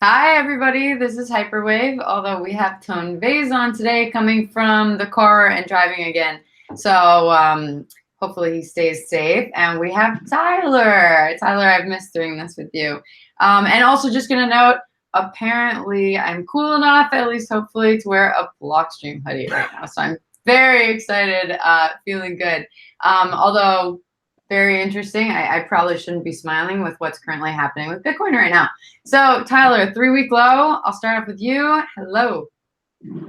Hi, everybody. This is Hyperwave, although we have Vays on today coming from the car and driving again. So hopefully he stays safe. And we have Tyler. Tyler, I've missed doing this with you. And also just going to note, apparently I'm cool enough, at least hopefully, to wear a Blockstream hoodie right now. So I'm very excited, feeling good. Although very interesting. I probably shouldn't be smiling with what's currently happening with Bitcoin right now. So, Tyler, 3-week low. I'll start off with you. Hello.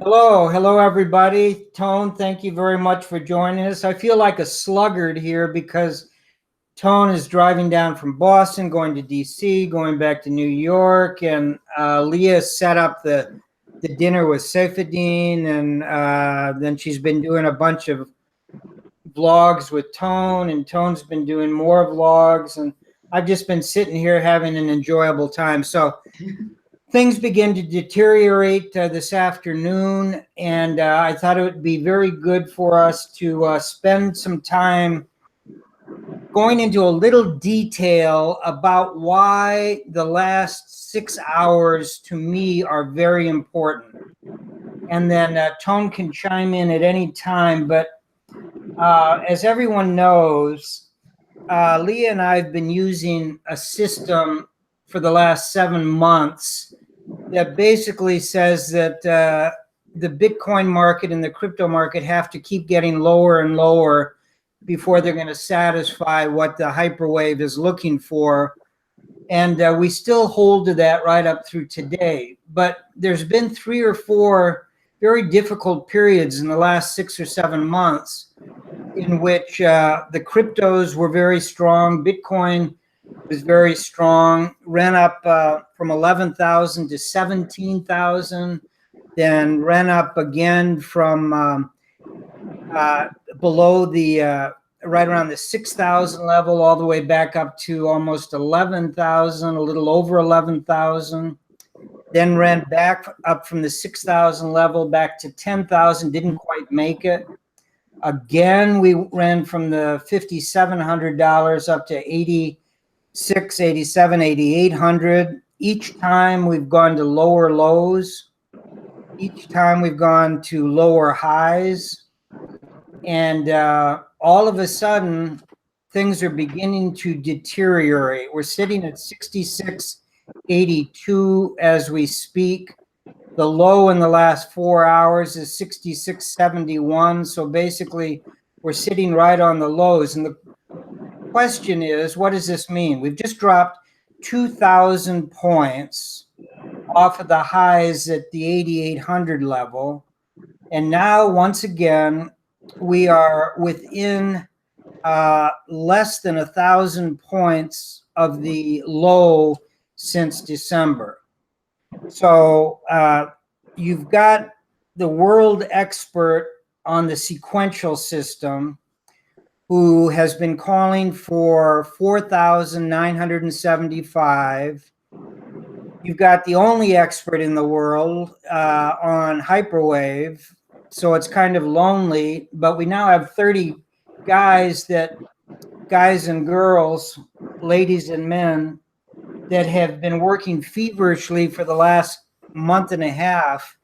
Hello, everybody. Tone, thank you very much for joining us. I feel like a sluggard here because Tone is driving down from Boston, going to DC, going back to New York, and Leah set up the dinner with Saifuddin, and then she's been doing a bunch of vlogs with Tone, and Tone's been doing more vlogs, and I've just been sitting here having an enjoyable time. So things began to deteriorate this afternoon, and I thought it would be very good for us to spend some time going into a little detail about why the last 6 hours to me are very important. And then Tone can chime in at any time, but as everyone knows, Leah and I have been using a system for the last 7 months that basically says that the Bitcoin market and the crypto market have to keep getting lower and lower before they're going to satisfy what the hyperwave is looking for. And we still hold to that right up through today. But there's been 3 or 4 very difficult periods in the last 6 or 7 months in which the cryptos were very strong. Bitcoin was very strong, ran up from 11,000 to 17,000, then ran up again from below the right around the 6,000 level all the way back up to almost 11,000, a little over 11,000. Then ran back up from the 6,000 level back to 10,000, didn't quite make it. Again, we ran from the $5,700 up to 86, 87, 8,800. Each time we've gone to lower lows. Each time we've gone to lower highs. And all of a sudden, things are beginning to deteriorate. We're sitting at 66.82 as we speak. The low in the last 4 hours is 66.71. So basically, we're sitting right on the lows. And the question is, what does this mean? We've just dropped 2,000 points off of the highs at the 8,800 level. And now, once again, we are within less than 1,000 points of the low since December. So you've got the world expert on the sequential system who has been calling for 4,975. You've got the only expert in the world on Hyperwave, so it's kind of lonely, but we now have 30 guys and girls, ladies and men, that have been working feverishly for the last month and a half,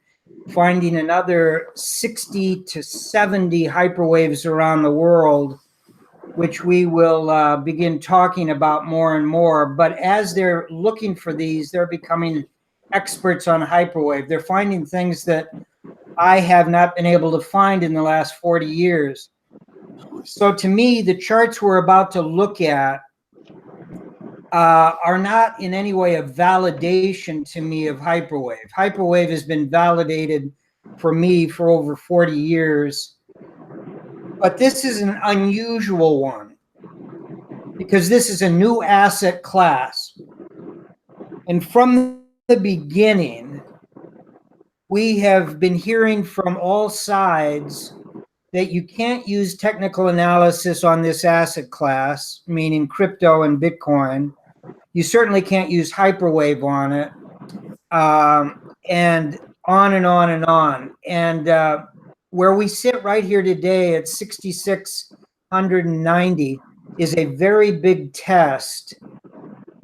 finding another 60 to 70 hyperwaves around the world, which we will begin talking about more and more. But as they're looking for these, they're becoming experts on hyperwave. They're finding things that I have not been able to find in the last 40 years. So to me, the charts we're about to look at are not in any way a validation to me of hyperwave. Hyperwave has been validated for me for over 40 years. But this is an unusual one because this is a new asset class. And from the beginning, we have been hearing from all sides that you can't use technical analysis on this asset class, meaning crypto and Bitcoin. You certainly can't use hyperwave on it, and on and on and on. And where we sit right here today at 6,690 is a very big test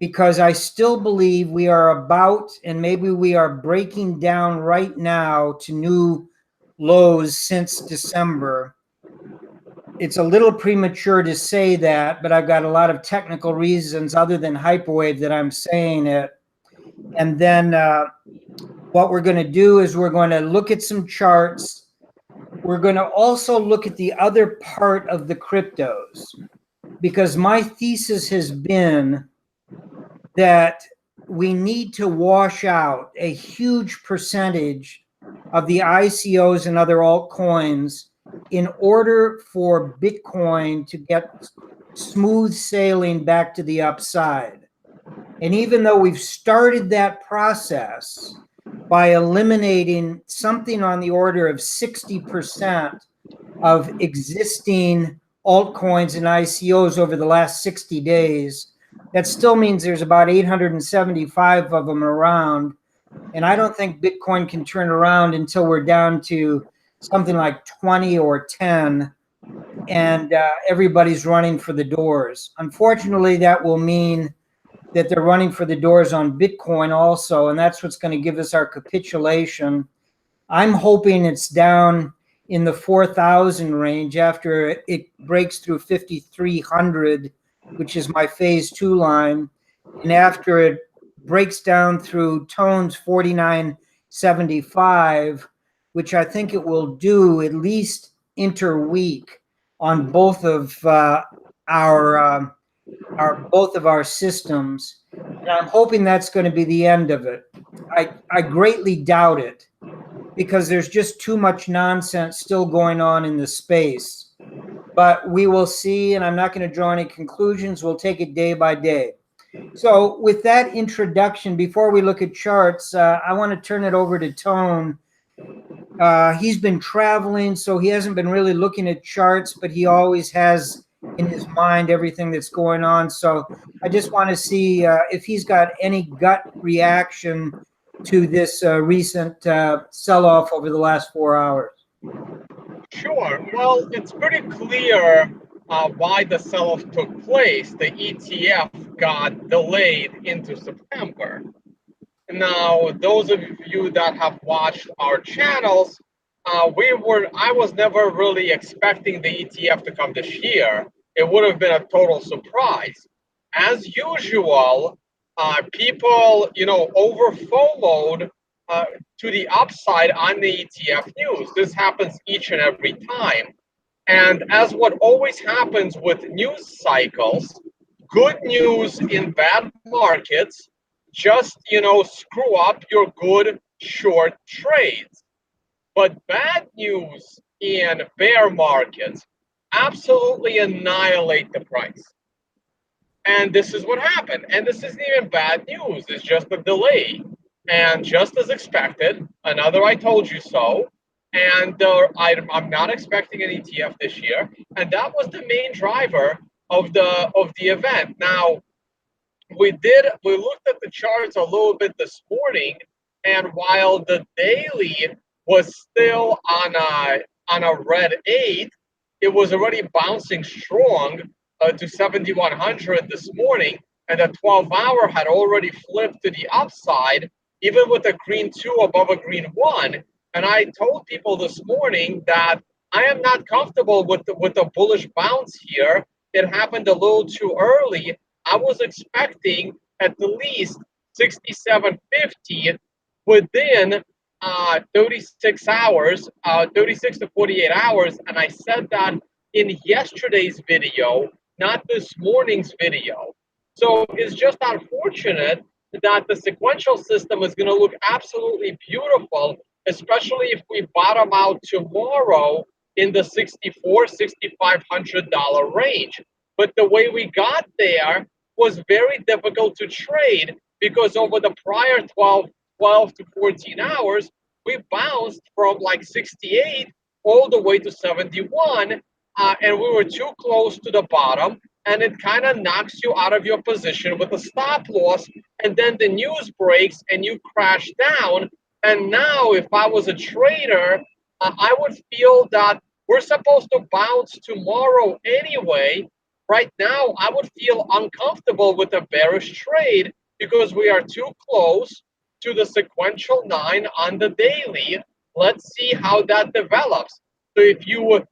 because I still believe we are about, and maybe we are breaking down right now to new lows since December. It's a little premature to say that, but I've got a lot of technical reasons other than Hyperwave that I'm saying it. And then what we're going to do is we're going to look at some charts. We're going to also look at the other part of the cryptos, because my thesis has been that we need to wash out a huge percentage of the ICOs and other altcoins in order for Bitcoin to get smooth sailing back to the upside. And even though we've started that process by eliminating something on the order of 60% of existing altcoins and ICOs over the last 60 days, that still means there's about 875 of them around. And I don't think Bitcoin can turn around until we're down to something like 20 or 10, and everybody's running for the doors. Unfortunately, that will mean that they're running for the doors on Bitcoin also, and that's what's going to give us our capitulation. I'm hoping it's down in the 4,000 range after it breaks through 5,300, which is my phase 2 line, and after it breaks down through Tone's 49.75, which I think it will do at least interweek on both of our systems. And I'm hoping that's going to be the end of it. I greatly doubt it, because there's just too much nonsense still going on in the space. But we will see, and I'm not going to draw any conclusions. We'll take it day by day. So with that introduction, before we look at charts, I want to turn it over to Tone. He's been traveling, so he hasn't been really looking at charts, but he always has in his mind everything that's going on. So I just want to see if he's got any gut reaction to this recent sell-off over the last 4 hours. Sure. Well, it's pretty clear why the sell-off took place. The ETF got delayed into September. Now, those of you that have watched our channels, I was never really expecting the ETF to come this year. It would have been a total surprise. As usual, people, over FOMO'd to the upside on the ETF news. This happens each and every time. And as what always happens with news cycles, good news in bad markets just, screw up your good short trades. But bad news in bear markets absolutely annihilate the price. And this is what happened. And this isn't even bad news. It's just a delay. And just as expected, another I told you so. And I'm not expecting an ETF this year. And that was the main driver of the event. Now, we looked at the charts a little bit this morning, and while the daily was still on a red 8, it was already bouncing strong to 7,100 this morning, and the 12-hour had already flipped to the upside, even with a green 2 above a green 1. And I told people this morning that I am not comfortable with the bullish bounce here. It happened a little too early. I was expecting at least 67.50 within 36 hours, 36 to 48 hours. And I said that in yesterday's video, not this morning's video. So it's just unfortunate that the sequential system is going to look absolutely beautiful, especially if we bottom out tomorrow in the $6,500 range. But the way we got there was very difficult to trade, because over the prior 12 to 14 hours, we bounced from like 68 all the way to 71, and we were too close to the bottom, and it kind of knocks you out of your position with a stop loss, and then the news breaks and you crash down. And now if I was a trader, I would feel that we're supposed to bounce tomorrow anyway, right now I would feel uncomfortable with a bearish trade because we are too close to the sequential 9 on the daily. Let's see how that develops. So if you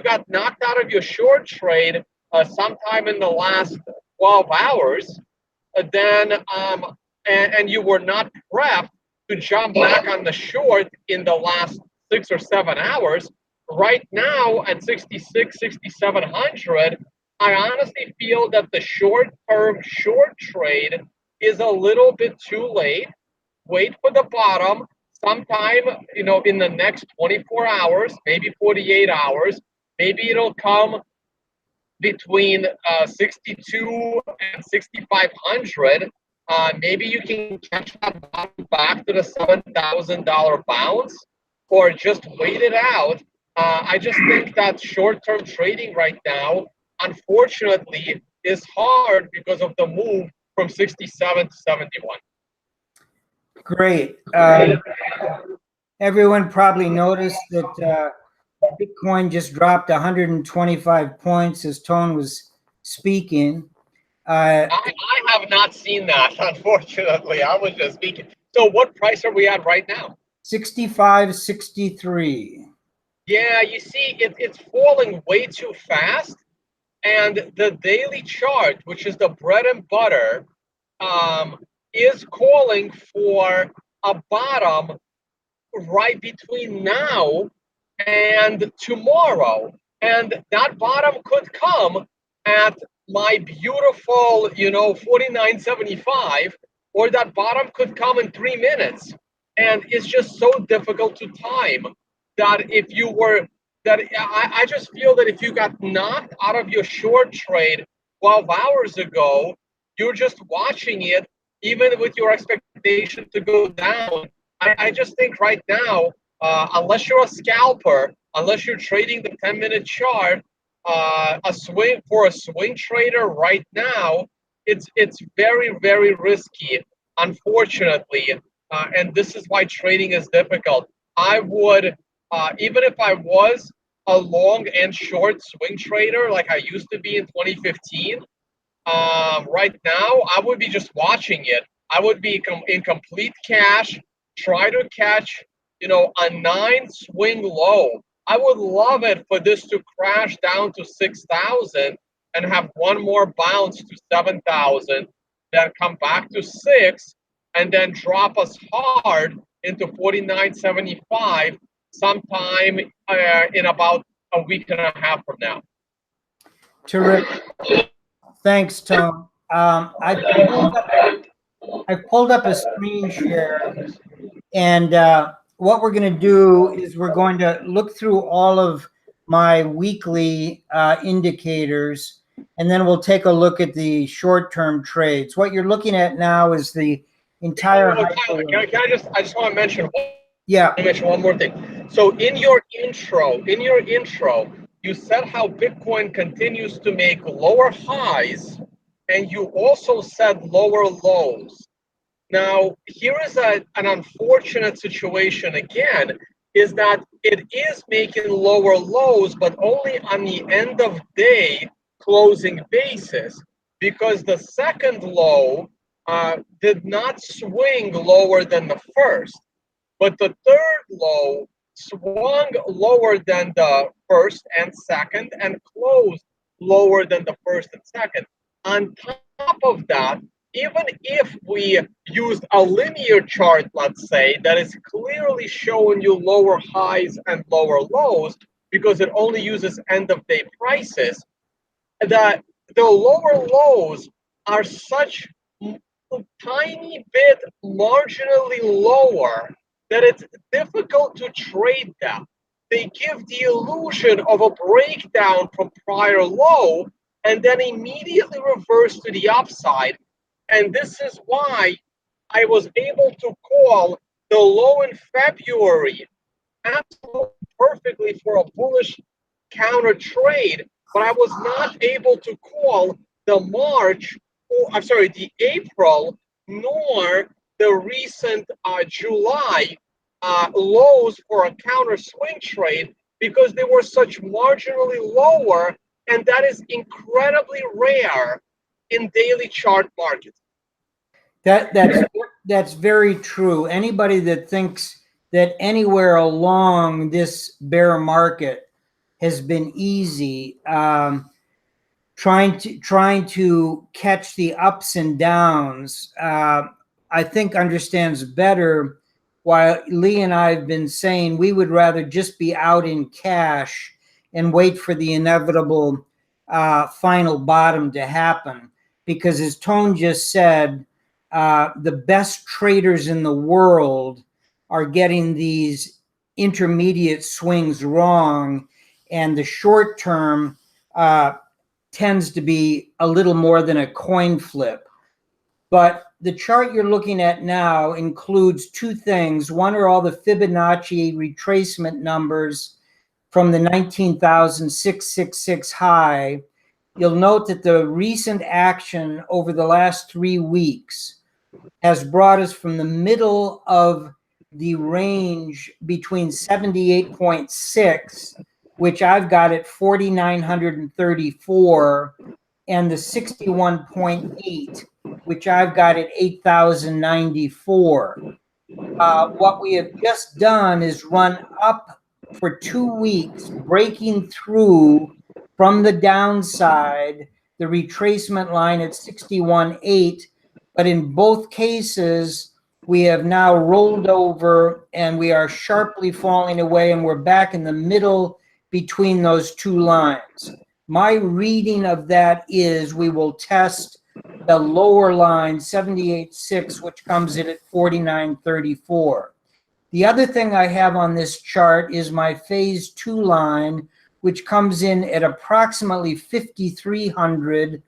got knocked out of your short trade sometime in the last 12 hours, then and you were not prepped to jump back on the short in the last 6 or 7 hours, right now at 66, 6,700, I honestly feel that the short-term short trade is a little bit too late. Wait for the bottom sometime, in the next 24 hours, maybe 48 hours. Maybe it'll come between 62 and 6,500. Maybe you can catch that bottom back to the $7,000 bounce, or just wait it out. I just think that short-term trading right now, unfortunately, is hard because of the move from 67 to 71. Great. Everyone probably noticed that Bitcoin just dropped 125 points as Tone was speaking. I have not seen that, unfortunately. I was just speaking. So what price are we at right now? 65.63. Yeah, you see, it's falling way too fast. And the daily chart, which is the bread and butter, is calling for a bottom right between now and tomorrow. And that bottom could come at my beautiful, 49.75, or that bottom could come in 3 minutes. And it's just so difficult to time that if you were, that I just feel that if you got knocked out of your short trade 12 hours ago, you're just watching it, even with your expectation to go down. I just think right now, unless you're a scalper, unless you're trading the 10-minute chart, a swing trader right now, it's very, very risky, unfortunately, and this is why trading is difficult. I would, even if I was a long and short swing trader like I used to be in 2015, right now I would be just watching it. I would be in complete cash, try to catch, a 9 swing low. I would love it for this to crash down to 6,000 and have one more bounce to 7,000, then come back to 6, and then drop us hard into 49.75 sometime in about a week and a half from now. Terrific. Thanks, Tone. I pulled up a screen share, and what we're going to do is we're going to look through all of my weekly indicators, and then we'll take a look at the short-term trades. What you're looking at now is the entire. Tyler, I just want to mention. Yeah. I mention one more thing. So in your intro, you said how Bitcoin continues to make lower highs, and you also said lower lows. Now, here is an unfortunate situation again, is that it is making lower lows, but only on the end of day closing basis, because the second low did not swing lower than the first. But the third low swung lower than the first and second and closed lower than the first and second. On top of that, even if we used a linear chart, let's say, that is clearly showing you lower highs and lower lows because it only uses end of day prices, that the lower lows are such a tiny bit marginally lower that it's difficult to trade them. They give the illusion of a breakdown from prior low and then immediately reverse to the upside. And this is why I was able to call the low in February absolutely perfectly for a bullish counter trade, but I was not able to call the the April, nor the recent July lows for a counter swing trade because they were such marginally lower And that is incredibly rare in daily chart markets. That's very true. Anybody that thinks that anywhere along this bear market has been easy, trying to catch the ups and downs, I think understands better why Lee and I have been saying we would rather just be out in cash and wait for the inevitable final bottom to happen. Because as Tone just said, the best traders in the world are getting these intermediate swings wrong, and the short term tends to be a little more than a coin flip. But the chart you're looking at now includes two things. One are all the Fibonacci retracement numbers from the 19,666 high. You'll note that the recent action over the last 3 weeks has brought us from the middle of the range between 78.6, which I've got at 4,934, and the 61.8, which I've got at 8,094. What we have just done is run up for 2 weeks, breaking through from the downside, the retracement line at 61.8. But in both cases, we have now rolled over and we are sharply falling away, and we're back in the middle between those two lines. My reading of that is we will test the lower line, 78.6, which comes in at 49.34. The other thing I have on this chart is my phase 2 line, which comes in at approximately 5,300.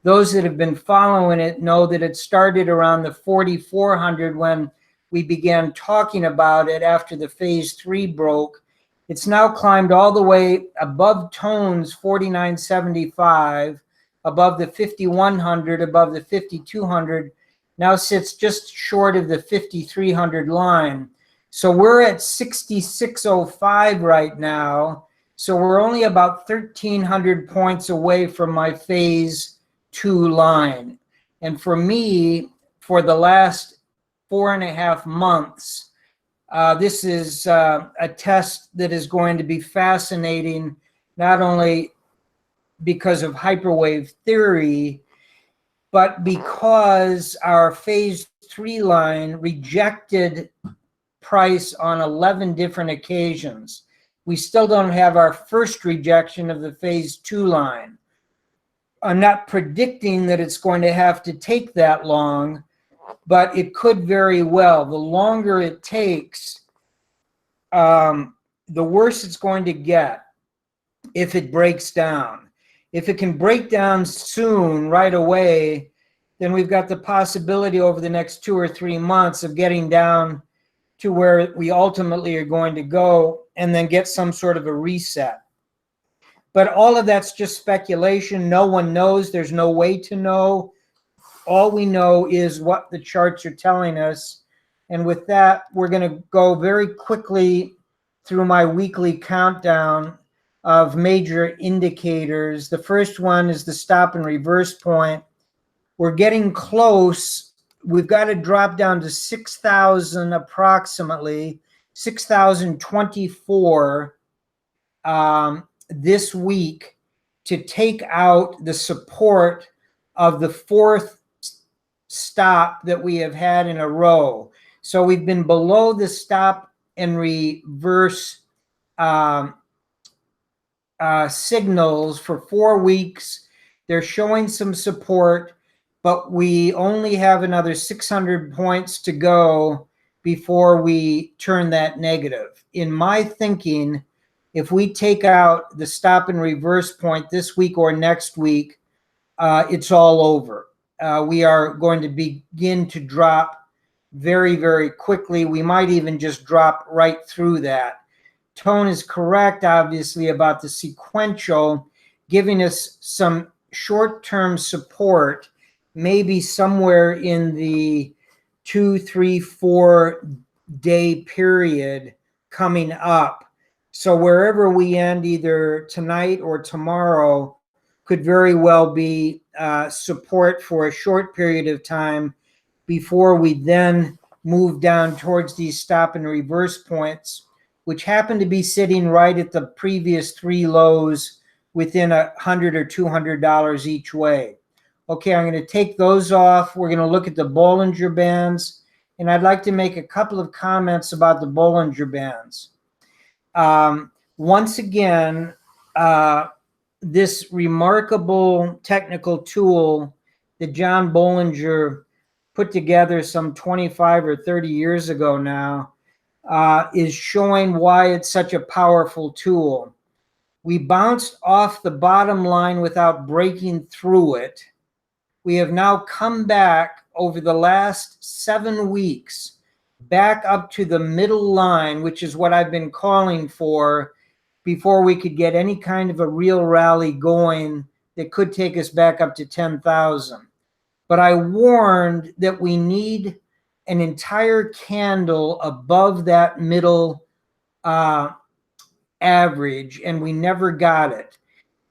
Those that have been following it know that it started around the 4,400 when we began talking about it after the phase 3 broke. It's now climbed all the way above Tone's 49.75, above the 5,100, above the 5,200, now sits just short of the 5,300 line. So we're at 66.05 right now. So we're only about 1,300 points away from my phase 2 line. And for me, for the last 4.5 months, this is a test that is going to be fascinating, not only because of hyperwave theory, but because our phase 3 line rejected price on 11 different occasions. We still don't have our first rejection of the phase 2 line. I'm not predicting that it's going to have to take that long, but it could very well. The longer it takes, the worse it's going to get if it breaks down. If it can break down soon, right away, then we've got the possibility over the next 2 or 3 months of getting down to where we ultimately are going to go and then get some sort of a reset. But all of that's just speculation. No one knows. There's no way to know. All we know is what the charts are telling us. And with that, we're going to go very quickly through my weekly countdown of major indicators. The first one is the stop and reverse point. We're getting close. We've got to drop down to 6,000 approximately, 6,024 this week to take out the support of the fourth stop that we have had in a row. So we've been below the stop and reverse signals for 4 weeks. They're showing some support, but we only have another 600 points to go before we turn that negative. In my thinking, if we take out the stop and reverse point this week or next week, it's all over. We are going to begin to drop very, very quickly. We might even just drop right through that. Tone is correct, obviously, about the sequential, giving us some short-term support, maybe somewhere in the 2, 3, 4 day period coming up. So wherever we end, either tonight or tomorrow, could very well be support for a short period of time before we then move down towards these stop and reverse points, which happen to be sitting right at the previous three lows within $100 or $200 each way. Okay, I'm going to take those off. We're going to look at the Bollinger Bands, and I'd like to make a couple of comments about the Bollinger Bands. Once again, this remarkable technical tool that John Bollinger put together some 25 or 30 years ago now is showing why it's such a powerful tool. We bounced off the bottom line without breaking through it. We have now come back over the last 7 weeks back up to the middle line, which is what I've been calling for before we could get any kind of a real rally going that could take us back up to 10,000. But I warned that we need an entire candle above that middle average, and we never got it.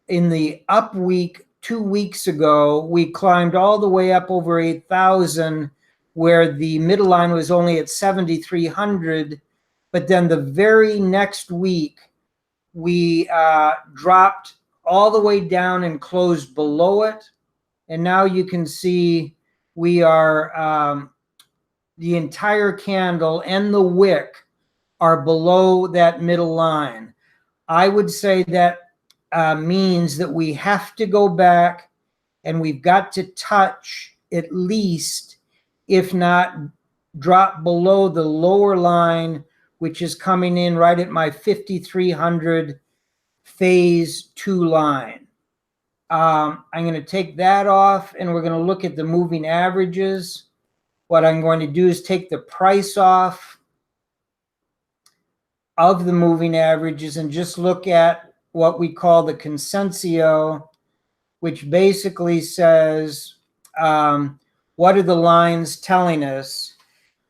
In the up week 2 weeks ago, we climbed all the way up over 8,000, where the middle line was only at 7,300. But then the very next week, we dropped all the way down and closed below it. And now you can see we are, the entire candle and the wick are below that middle line. I would say that means that we have to go back and we've got to touch at least, if not drop below the lower line, which is coming in right at my 5,300 phase 2 line. I'm going to take that off and we're going to look at the moving averages. What I'm going to do is take the price off of the moving averages and just look at what we call the consensio, which basically says, what are the lines telling us?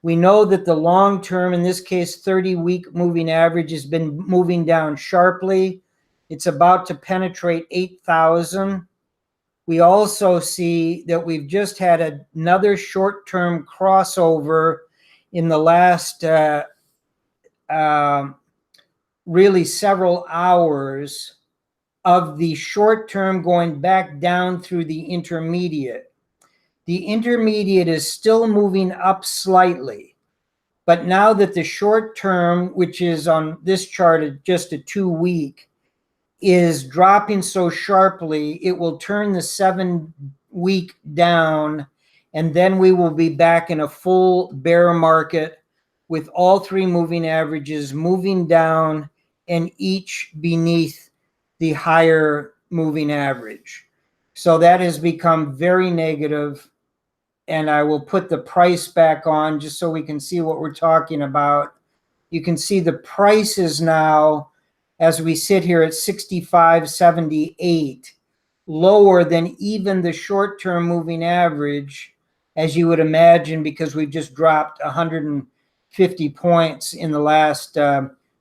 We know that the long term, in this case, 30-week moving average has been moving down sharply. It's about to penetrate 8,000. We also see that we've just had another short-term crossover in the last really several hours of the short term going back down through the intermediate. The intermediate is still moving up slightly, but now that the short term, which is on this chart at just a 2 week, is dropping so sharply, it will turn the 7 week down, and then we will be back in a full bear market with all three moving averages moving down and each beneath the higher moving average. So that has become very negative, and I will put the price back on just so we can see what we're talking about. You can see the prices now as we sit here at 65.78, lower than even the short-term moving average, as you would imagine, because we've just dropped 150 points in the last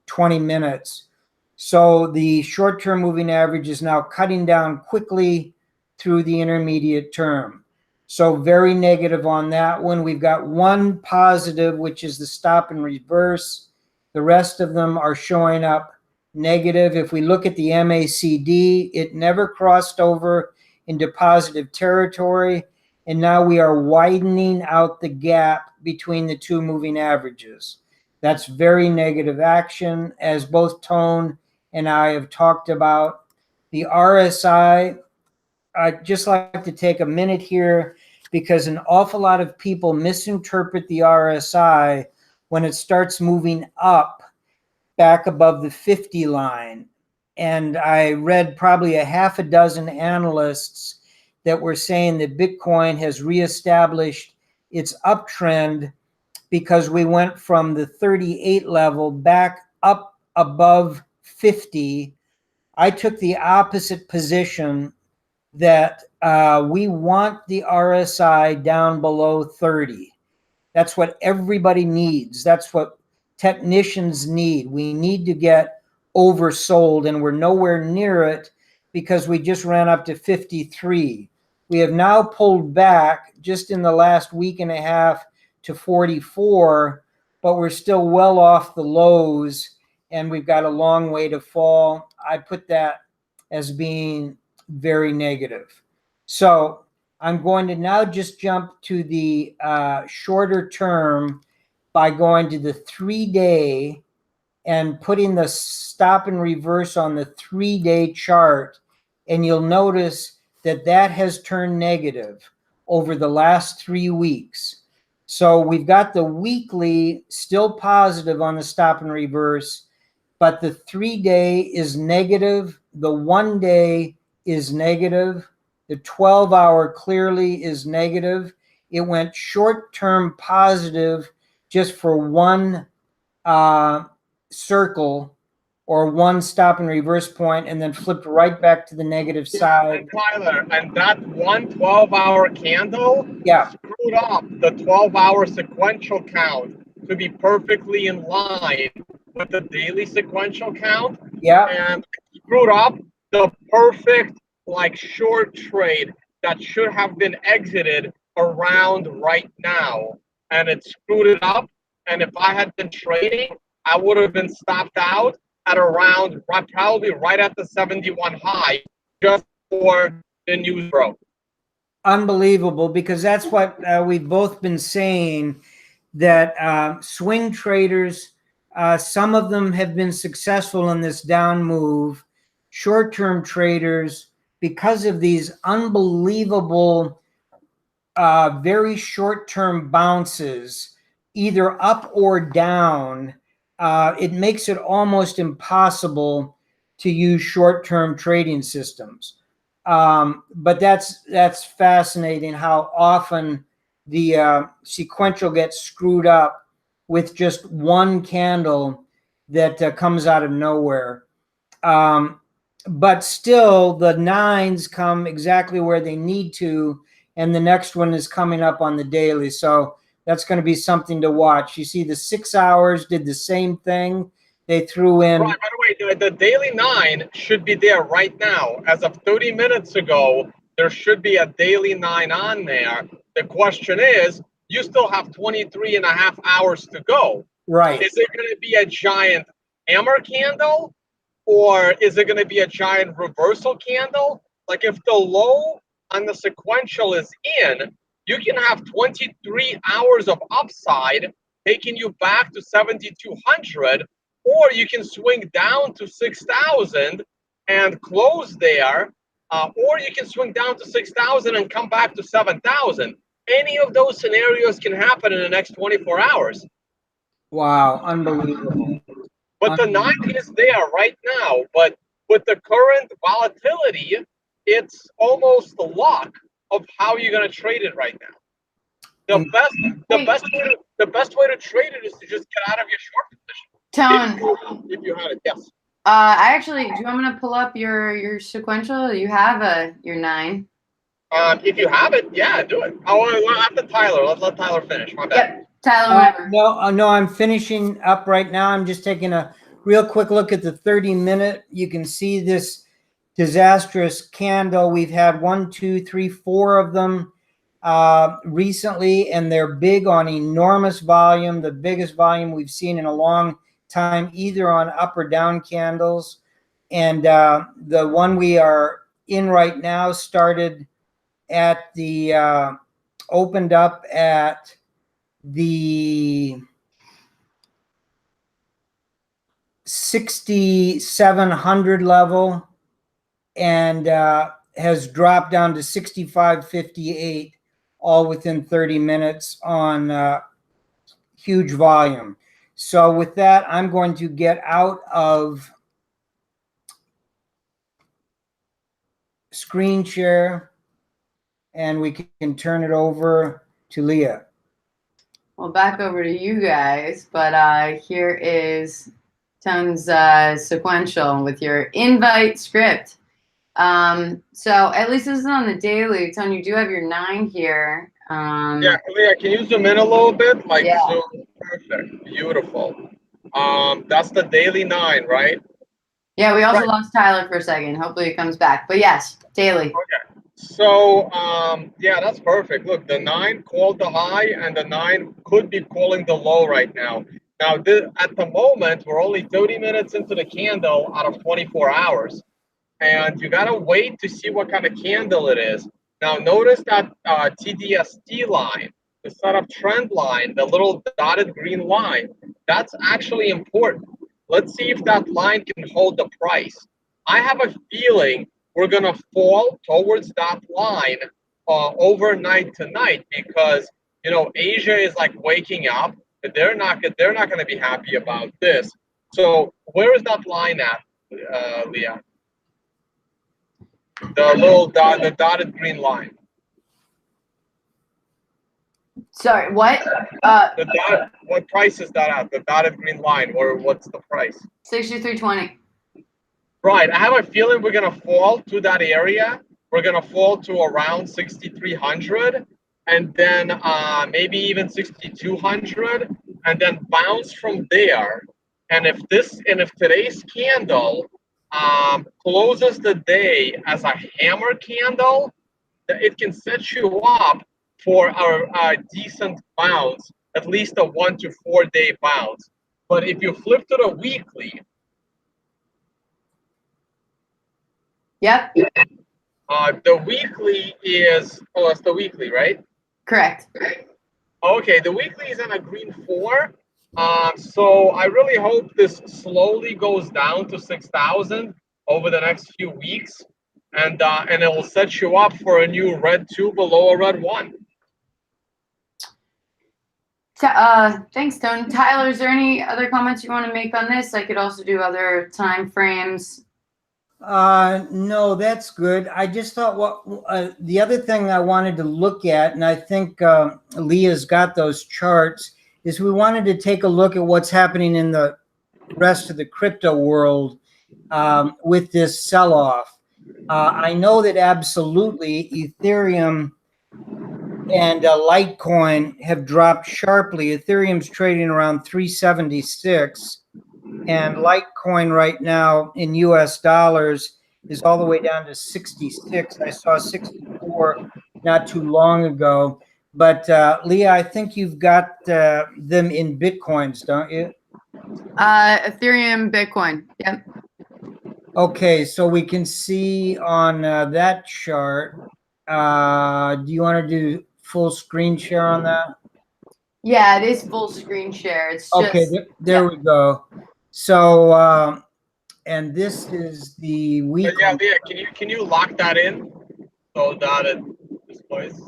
20 minutes. So the short-term moving average is now cutting down quickly through the intermediate term. So very negative on that one. We've got one positive, which is the stop and reverse. The rest of them are showing up negative. If we look at the MACD, it never crossed over into positive territory. And now we are widening out the gap between the two moving averages. That's very negative action, as both Tone and I have talked about. The RSI, I'd just like to take a minute here because an awful lot of people misinterpret the RSI when it starts moving up back above the 50 line. And I read probably a half a dozen analysts that were saying that Bitcoin has reestablished its uptrend because we went from the 38 level back up above 50. I took the opposite position, that we want the RSI down below 30. That's what everybody needs. That's what technicians need. We need to get oversold, and we're nowhere near it because we just ran up to 53. We have now pulled back just in the last week and a half to 44, but we're still well off the lows and we've got a long way to fall. I put that as being very negative. So I'm going to now just jump to the shorter term by going to the 3-day and putting the stop and reverse on the 3-day chart. And you'll notice that that has turned negative over the last 3 weeks. So we've got the weekly still positive on the stop and reverse, but the 3-day is negative. The 1-day is negative. The 12-hour clearly is negative. It went short-term positive just for one circle or one stop and reverse point, and then flipped right back to the negative side. And Tyler, and that 12-hour candle screwed up the 12-hour sequential count to be perfectly in line with the daily sequential count. And screwed up the perfect like short trade that should have been exited around right now. And it screwed it up. And if I had been trading, I would have been stopped out at around probably right at the 71 high just for the news broke. Unbelievable, because that's what we've both been saying, that swing traders, some of them have been successful in this down move. Short-term traders, because of these unbelievable, very short-term bounces, either up or down, it makes it almost impossible to use short-term trading systems. But that's fascinating how often the sequential gets screwed up with just one candle that comes out of nowhere. But still, the 9s come exactly where they need to, and the next one is coming up on the daily. So that's going to be something to watch. You see the 6 hours did the same thing. They threw in. Right, by the way, the daily 9 should be there right now. As of 30 minutes ago, there should be a daily 9 on there. The question is, you still have 23 and a half hours to go. Right. Is it going to be a giant hammer candle, or is it going to be a giant reversal candle? Like if the low on the sequential is in, you can have 23 hours of upside taking you back to 7,200, or you can swing down to 6,000 and close there, or you can swing down to 6,000 and come back to 7,000. Any of those scenarios can happen in the next 24 hours. Wow, unbelievable. But the 9 is there right now. But with the current volatility, it's almost the luck of how you're going to trade it right now. The best way to trade it is to just get out of your short position. Tone, if you had it, yes. I actually, do you want me to pull up your sequential? You have your 9. If you have it, yeah, do it. Well, after Tyler, let's let Tyler finish. My bad. Yep, Tyler. No, I'm finishing up right now. I'm just taking a real quick look at the 30-minute. You can see this disastrous candle. We've had 1, 2, 3, 4 of them recently, and they're big on enormous volume, the biggest volume we've seen in a long time, either on up or down candles. And the one we are in right now started at the opened up at the 6,700 level and has dropped down to 6,558, all within 30 minutes on huge volume. So with that, I'm going to get out of screen share and we can turn it over to Leah. Well, back over to you guys, but here is Tone's sequential with your invite script. So at least this is on the daily. Tone, you do have your 9 here. Yeah, Leah, can you zoom in a little bit? Like, yeah. Zoom, perfect, beautiful. That's the daily 9, right? Yeah, we also Right. lost Tyler for a second. Hopefully he comes back. But yes, daily. Okay. So, yeah, that's perfect. Look, the 9 called the high, and the 9 could be calling the low right now. Now, at the moment, we're only 30 minutes into the candle out of 24 hours. And you gotta wait to see what kind of candle it is. Now, notice that TDST line, the setup trend line, the little dotted green line, that's actually important. Let's see if that line can hold the price. I have a feeling we're gonna fall towards that line overnight tonight because Asia is like waking up. They're not gonna be happy about this. So where is that line at, Leah? The dotted green line. Sorry, what? What price is that at? The dotted green line, or what's the price? 63.20. Right. I have a feeling we're gonna fall to that area. We're gonna fall to around 6,300, and then maybe even 6,200, and then bounce from there. And if today's candle closes the day as a hammer candle, it can set you up for a decent bounce, at least a 1 to 4 day bounce. But if you flip to the weekly, Yep, the weekly is, oh, that's the weekly, right? correct. Okay, the weekly is in a green 4. So I really hope this slowly goes down to 6,000 over the next few weeks, and it will set you up for a new red 2 below a red 1. Thanks, Tone. Tyler, is there any other comments you want to make on this? I could also do other time frames. No, that's good. I just thought the other thing I wanted to look at, and I think Leah's got those charts, is we wanted to take a look at what's happening in the rest of the crypto world with this sell-off. I know that absolutely Ethereum and Litecoin have dropped sharply. Ethereum's trading around 376, and Litecoin right now in US dollars is all the way down to 66. I saw 64 not too long ago. But Leah, I think you've got them in Bitcoins, don't you? Ethereum, Bitcoin. Yep. Okay, so we can see on that chart. Do you want to do full screen share on that? Yeah, it is full screen share. It's just Okay, there we go. So, and this is the weekly. Yeah, Leah, can you lock that in so that it displays?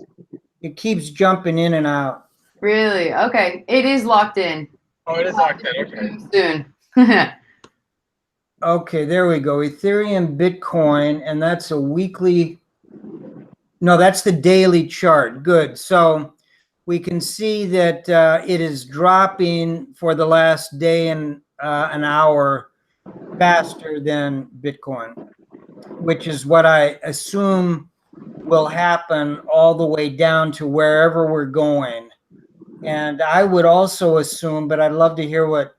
It keeps jumping in and out. really okay. It is locked in. Oh, it is locked in. Okay. Soon. Okay, there we go. Ethereum, Bitcoin, and that's a weekly. No, that's the daily chart. Good. So we can see that it is dropping for the last day and an hour faster than Bitcoin, which is what I assume will happen all the way down to wherever we're going. And I would also assume, but I'd love to hear what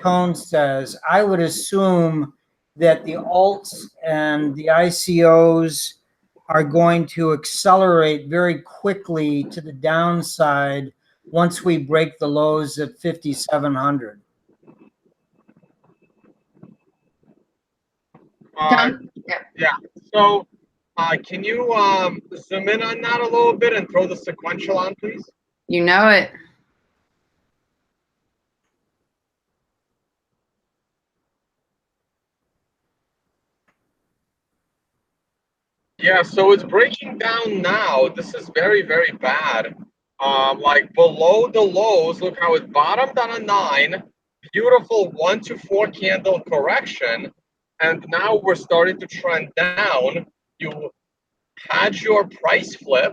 Tone says, I would assume that the alts and the ICOs are going to accelerate very quickly to the downside once we break the lows at 5,700. Yeah. So, can you zoom in on that a little bit and throw the sequential on, please? You know it. Yeah, so it's breaking down now. This is very, very bad. Like below the lows, look how it bottomed on a 9. Beautiful 1 to 4 candle correction. And now we're starting to trend down. You had your price flip,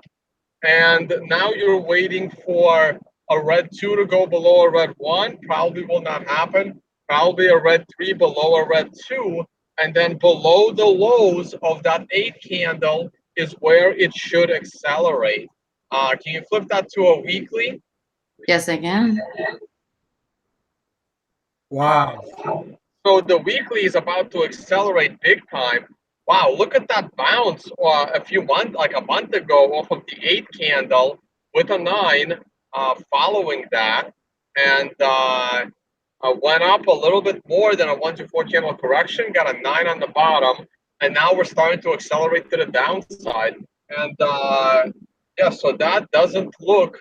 and now you're waiting for a red 2 to go below a red 1. Probably will not happen. Probably a red 3 below a red 2. And then below the lows of that 8 candle is where it should accelerate. Can you flip that to a weekly? Yes, I can. Wow. So the weekly is about to accelerate big time. Wow, look at that bounce like a month ago off of the 8 candle with a 9 following that. And went up a little bit more than a 1 to 4 candle correction, got a 9 on the bottom. And now we're starting to accelerate to the downside. And yeah, so that doesn't look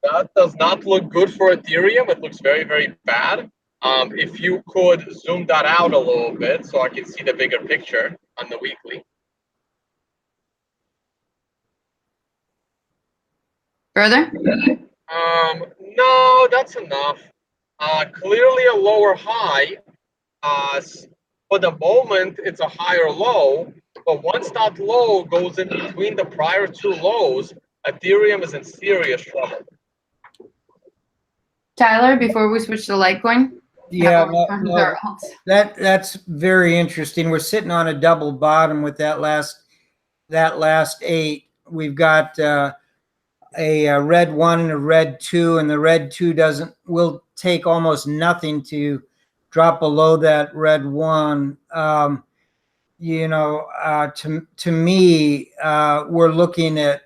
that does not look good for Ethereum. It looks very, very bad. If you could zoom that out a little bit so I can see the bigger picture on the weekly. Further? No, that's enough. Clearly a lower high. For the moment, it's a higher low. But once that low goes in between the prior two lows, Ethereum is in serious trouble. Tyler, before we switch to Litecoin? Yeah, no, that's very interesting. We're sitting on a double bottom with that last 8. We've got a red 1 and a red 2, and the red 2 will take almost nothing to drop below that red 1. To me, we're looking at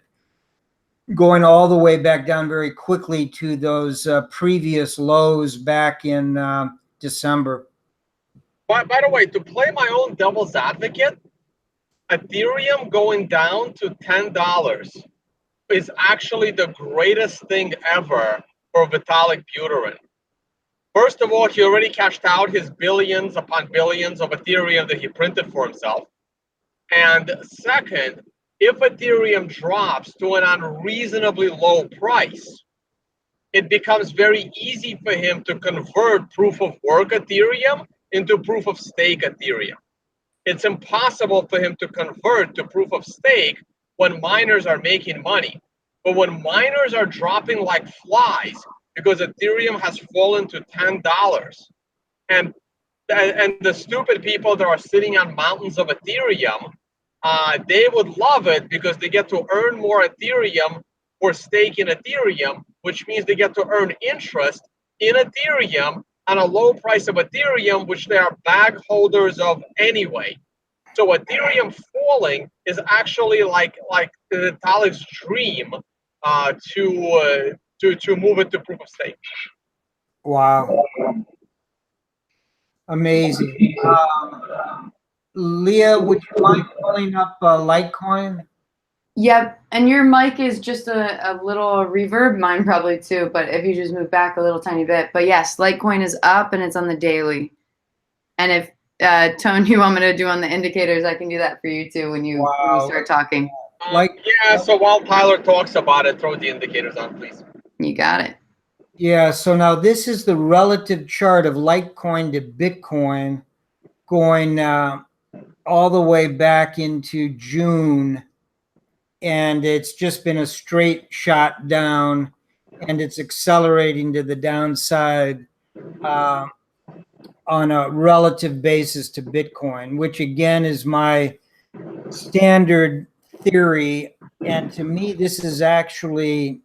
going all the way back down very quickly to those previous lows back in December. By the way, to play my own devil's advocate, Ethereum going down to $10 is actually the greatest thing ever for Vitalik Buterin. First of all, he already cashed out his billions upon billions of Ethereum that he printed for himself. And second, if Ethereum drops to an unreasonably low price, it becomes very easy for him to convert proof of work Ethereum into proof of stake Ethereum. It's impossible for him to convert to proof of stake when miners are making money. But when miners are dropping like flies because Ethereum has fallen to $10, and the stupid people that are sitting on mountains of Ethereum, they would love it because they get to earn more Ethereum for stake in Ethereum, which means they get to earn interest in Ethereum on a low price of Ethereum, which they are bag holders of anyway. So Ethereum falling is actually like Vitalik's dream to move it to proof of stake. Wow. Amazing. Leah, would you mind pulling up Litecoin? Yep, and your mic is just a little reverb, mine probably too, but if you just move back a little tiny bit. But yes, Litecoin is up and it's on the daily. And if Tone, you want me to do on the indicators, I can do that for you too when you start talking. Yeah, so while Tyler talks about it, throw the indicators on, please. You got it. Yeah, so now this is the relative chart of Litecoin to Bitcoin going all the way back into June. And it's just been a straight shot down, and it's accelerating to the downside on a relative basis to Bitcoin, which again is my standard theory. And to me, this is actually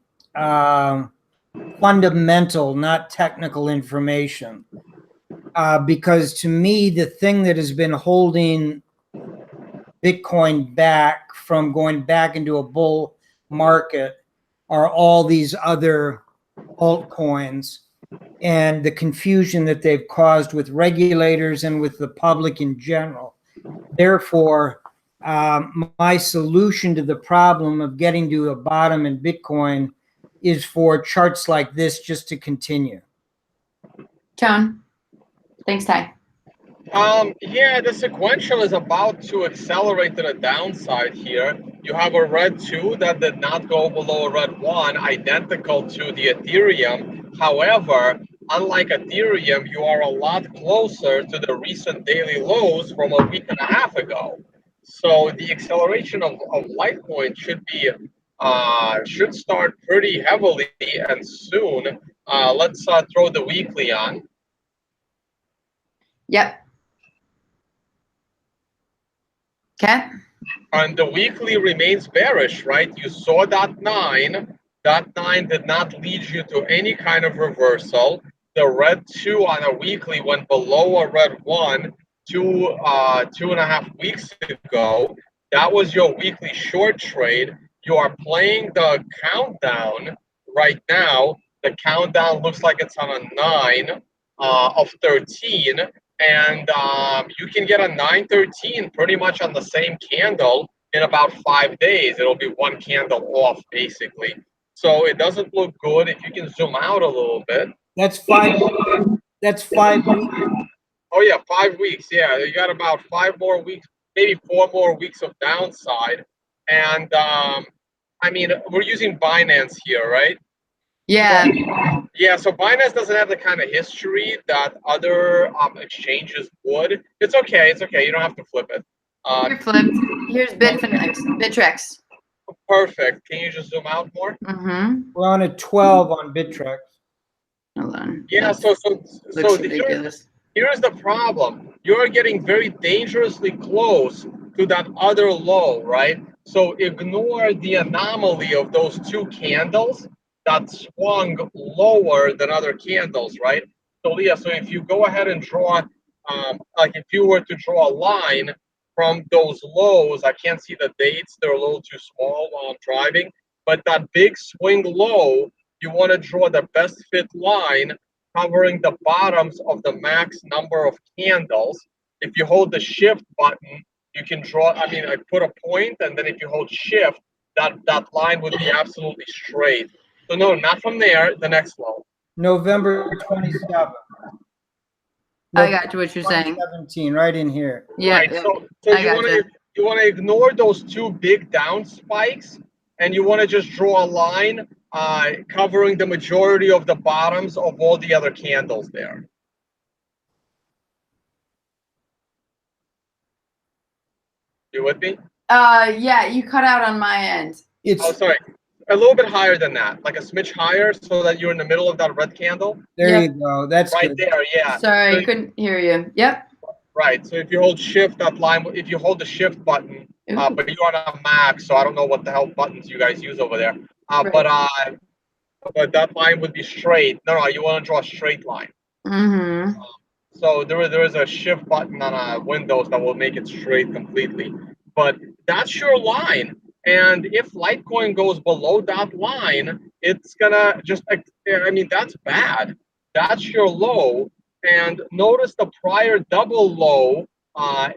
fundamental, not technical information. Because to me, the thing that has been holding Bitcoin back from going back into a bull market are all these other altcoins and the confusion that they've caused with regulators and with the public in general. Therefore, my solution to the problem of getting to a bottom in Bitcoin is for charts like this just to continue. Tone. Thanks, Ty. Yeah, the sequential is about to accelerate to the downside here. You have a red 2 that did not go below a red 1, identical to the Ethereum. However, unlike Ethereum, you are a lot closer to the recent daily lows from a week and a half ago. So the acceleration of Litecoin should start pretty heavily and soon. Let's throw the weekly on. Yep. Okay. And the weekly remains bearish, right? You saw that 9. That 9 did not lead you to any kind of reversal. the red 2 on a weekly went below a red 1 2.5 weeks ago. That was your weekly short trade. You are playing the countdown right now. The countdown looks like it's on a 9 of 13, and you can get a 913 pretty much on the same candle in about 5 days. It'll be one candle off, basically. So it doesn't look good. If you can zoom out a little bit. That's 5. That's 5 weeks. Oh yeah, 5 weeks. Yeah, you got about 5 more weeks, maybe 4 more weeks of downside. And I mean, we're using Binance here, right? Yeah. Yeah, so Binance doesn't have the kind of history that other exchanges would. It's okay. It's okay. You don't have to flip it. You're flipped. Here's Bittrex. Perfect. Can you just zoom out more? Mm-hmm. We're on a 12 on Bittrex. Hold on. Yeah. Looks ridiculous. Here's the problem. You're getting very dangerously close to that other low, right? So ignore the anomaly of those 2 candles that swung lower than other candles, right? So Leah, so if you go ahead and draw, like if you were to draw a line from those lows, I can't see the dates, they're a little too small while I'm driving, but that big swing low, you want to draw the best fit line covering the bottoms of the max number of candles. If you hold the shift button, you can draw, I mean, I put a point, and then if you hold shift, that line would be absolutely straight. So no, not from there, the next low. November 27th. I got you what you're saying. 2017, right in here. Yeah. Right. Yeah. So you want to ignore those 2 big down spikes, and you want to just draw a line covering the majority of the bottoms of all the other candles there. You with me? Yeah, you cut out on my end. Oh, sorry. A little bit higher than that, like a smidge higher, so that you're in the middle of that red candle. There you go. That's right good. there. Yeah. Sorry, So I couldn't hear you. Yep. Right. So if you hold shift, that line, if you hold the shift button, but you're on a Mac, so I don't know what the hell buttons you guys use over there. Right. But that line would be straight. No, you want to draw a straight line. Mm-hmm. So there is a shift button on Windows that will make it straight completely. But that's your line. And if Litecoin goes below that line, it's gonna just, I mean, that's bad. That's your low. And notice the prior double low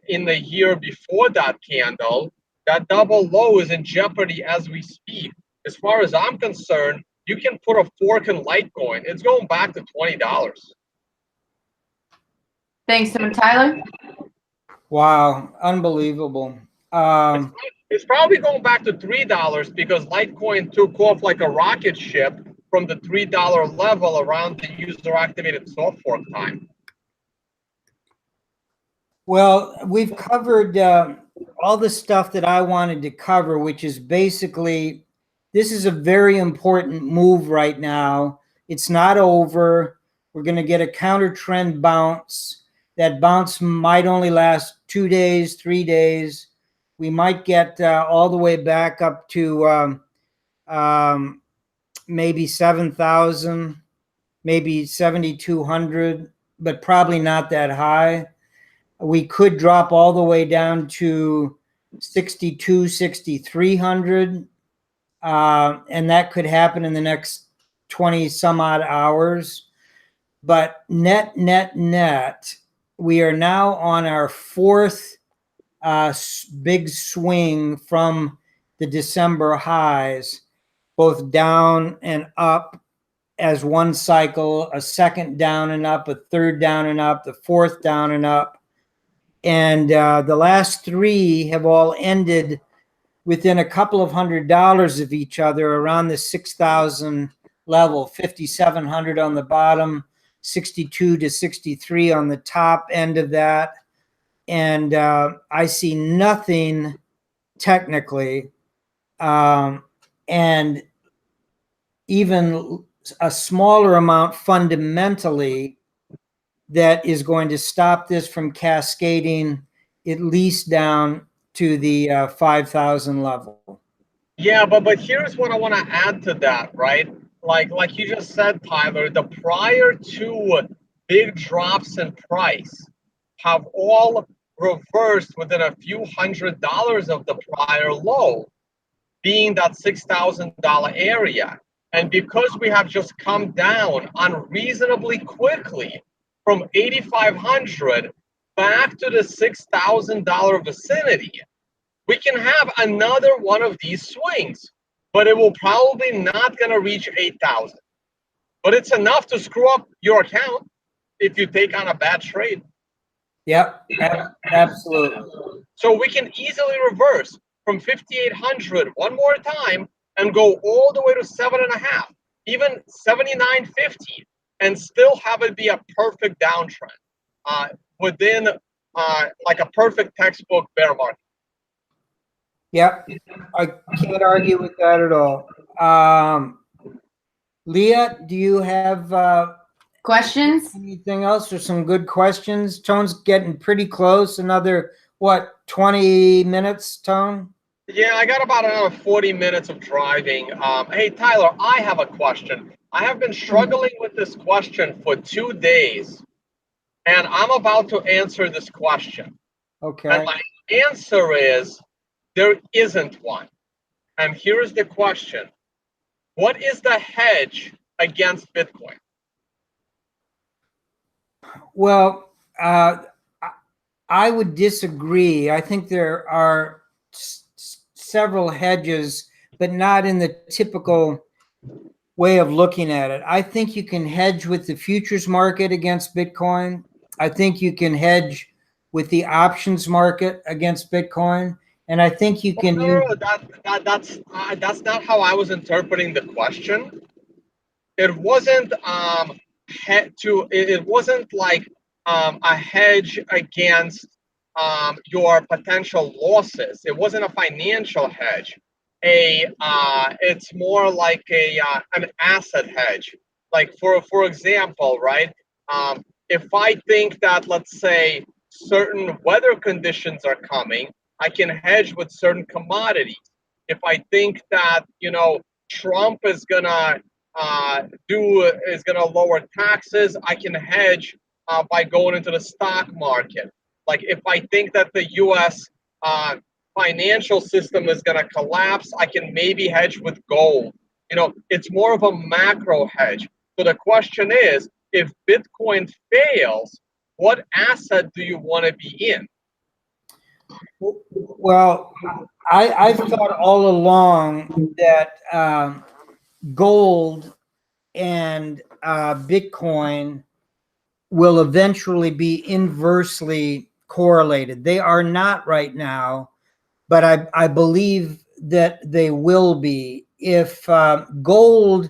in the year before that candle. That double low is in jeopardy as we speak. As far as I'm concerned, you can put a fork in Litecoin. It's going back to $20. Thanks, Tyler. Wow, unbelievable. It's probably going back to $3 because Litecoin took off like a rocket ship from the $3 level around the user-activated soft fork time. Well, we've covered all the stuff that I wanted to cover, which is basically, this is a very important move right now. It's not over. We're going to get a counter trend bounce. That bounce might only last 2 days, 3 days. We might get all the way back up to maybe 7,000, maybe 7,200, but probably not that high. We could drop all the way down to 62, 6,300. And that could happen in the next 20 some odd hours. But net, we are now on our 4th big swing from the December highs, both down and up as one cycle, a second down and up, a third down and up, the 4th down and up. And the last 3 have all ended within a couple of $100 of each other, around the 6,000 level, 5,700 on the bottom, 62 to 63 on the top end of that. And I see nothing technically, and even a smaller amount fundamentally that is going to stop this from cascading at least down to the 5,000 level. Yeah, but here's what I want to add to that, right? like you just said, Tyler, the prior two big drops in price have all reversed within a few $100s of the prior low, being that $6,000 area. And because we have just come down unreasonably quickly from 8,500 back to the $6,000 vicinity, we can have another one of these swings, but it will probably not going to reach 8,000. But it's enough to screw up your account if you take on a bad trade. Yep, absolutely. So we can easily reverse from 5,800 one more time and go all the way to 7.5, even 79.50, and still have it be a perfect downtrend within like a perfect textbook bear market. Yep, I can't argue with that at all. Leah, do you have Questions? anything else or some good questions? Tone's getting pretty close. Another, what, 20 minutes, Tone? Yeah, I got about another 40 minutes of driving. Hey, Tyler, I have a question. I have been struggling with this question for 2 days, and I'm about to answer this question. Okay. And my answer is there isn't one. And here's the question. What is the hedge against Bitcoin? Well, I would disagree. I think there are several hedges, but not in the typical way of looking at it. I think you can hedge with the futures market against Bitcoin. I think you can hedge with the options market against Bitcoin. And I think you can use... That's not how I was interpreting the question. It wasn't it wasn't like a hedge against your potential losses. It wasn't a financial hedge. It's more like an asset hedge. Like for example, right? If I think that, let's say, certain weather conditions are coming, I can hedge with certain commodities. If I think that, Trump is gonna lower taxes, I can hedge by going into the stock market. Like if I think that the U.S. Financial system is gonna collapse, I can maybe hedge with gold. It's more of a macro hedge. So the question is, if Bitcoin fails, what asset do you want to be in? Well, I've thought all along that gold and Bitcoin will eventually be inversely correlated. They are not right now, but I believe that they will be. If gold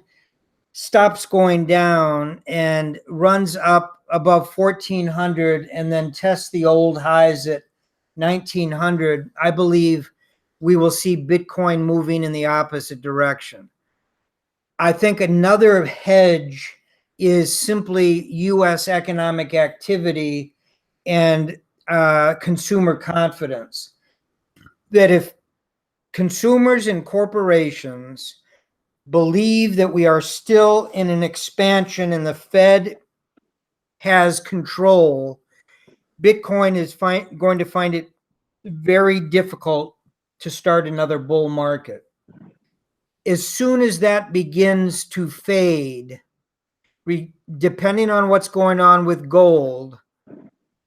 stops going down and runs up above 1,400 and then tests the old highs at 1,900, I believe we will see Bitcoin moving in the opposite direction. I think another hedge is simply U.S. economic activity and consumer confidence. That if consumers and corporations believe that we are still in an expansion and the Fed has control, Bitcoin is going to find it very difficult to start another bull market. As soon as that begins to fade, depending on what's going on with gold,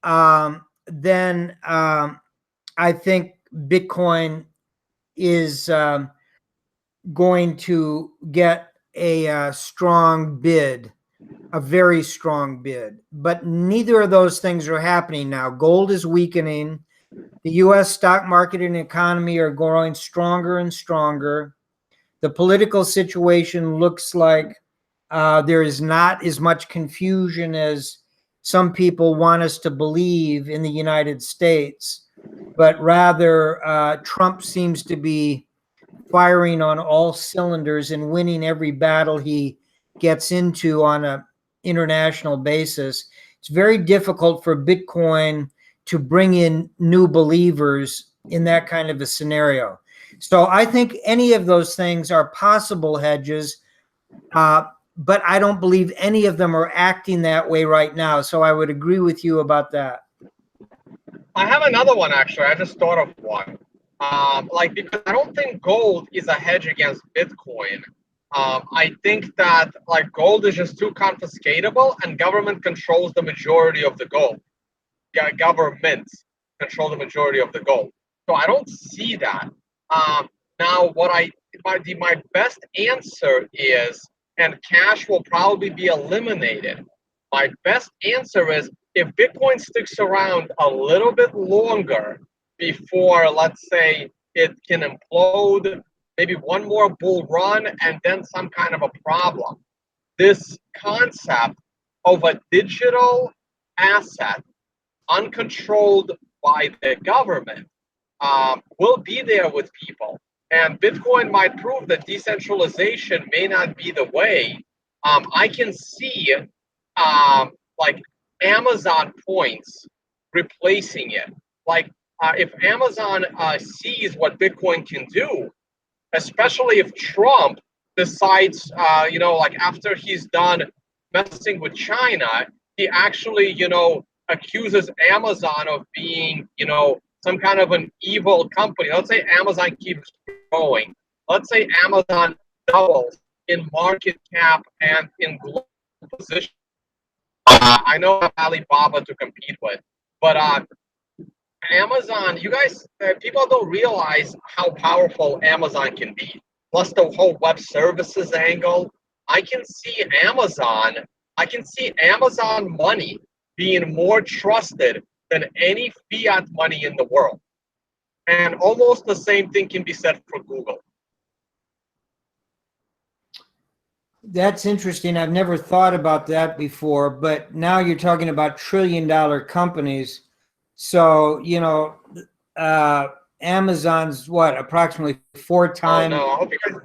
then I think Bitcoin is going to get a strong bid, a very strong bid. But neither of those things are happening now. Gold is weakening. The U.S. stock market and economy are growing stronger and stronger. The political situation looks like there is not as much confusion as some people want us to believe in the United States, but rather Trump seems to be firing on all cylinders and winning every battle he gets into on an international basis. It's very difficult for Bitcoin to bring in new believers in that kind of a scenario. So I think any of those things are possible hedges. But I don't believe any of them are acting that way right now. So I would agree with you about that. I have another one actually. I just thought of one. Like because I don't think gold is a hedge against Bitcoin. I think that like gold is just too confiscatable, and government controls the majority of the gold. Governments control the majority of the gold. So I don't see that. Now, my best answer is, and cash will probably be eliminated. My best answer is if Bitcoin sticks around a little bit longer before, let's say, it can implode, maybe one more bull run, and then some kind of a problem. This concept of a digital asset uncontrolled by the government will be there with people. And Bitcoin might prove that decentralization may not be the way. I can see like Amazon points replacing it. Like if Amazon sees what Bitcoin can do, especially if Trump decides, like after he's done messing with China, he actually, accuses Amazon of being, some kind of an evil company. Let's say Amazon keeps growing. Let's say Amazon doubles in market cap and in global position. I know Alibaba to compete with, but Amazon, you guys, people don't realize how powerful Amazon can be. Plus the whole web services angle. I can see Amazon money being more trusted than any fiat money in the world. And almost the same thing can be said for Google. That's interesting. I've never thought about that before, but now you're talking about trillion-dollar companies. So, Amazon's what, approximately 4 times. Oh, no, I hope you guys.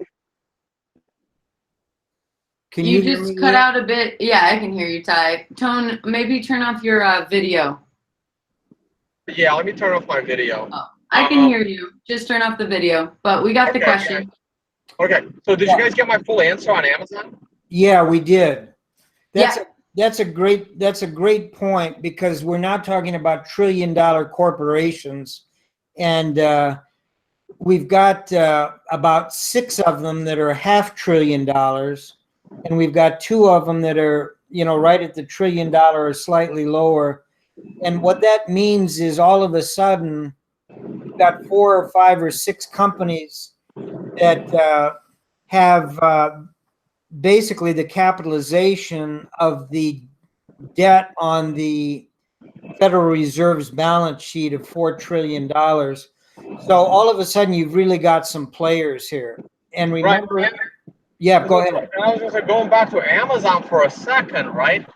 Can You hear just me, cut Leah? out a bit. Yeah, I can hear you, Ty. Tone, maybe turn off your video. Yeah, let me turn off my video. Oh, I can hear you. Just turn off the video. But we got the question. Okay, so did you guys get my full answer on Amazon? Yeah, we did. Yeah. That's a great point, because we're not talking about trillion-dollar corporations, and we've got about 6 of them that are $500 billion, and we've got 2 of them that are right at the $1 trillion or slightly lower. And what that means is all of a sudden we've got 4 or 5 or 6 companies that have basically the capitalization of the debt on the Federal Reserve's balance sheet of $4 trillion. So all of a sudden you've really got some players here. And remember, Right. yeah, go ahead. And I was just going back to Amazon for a second, right?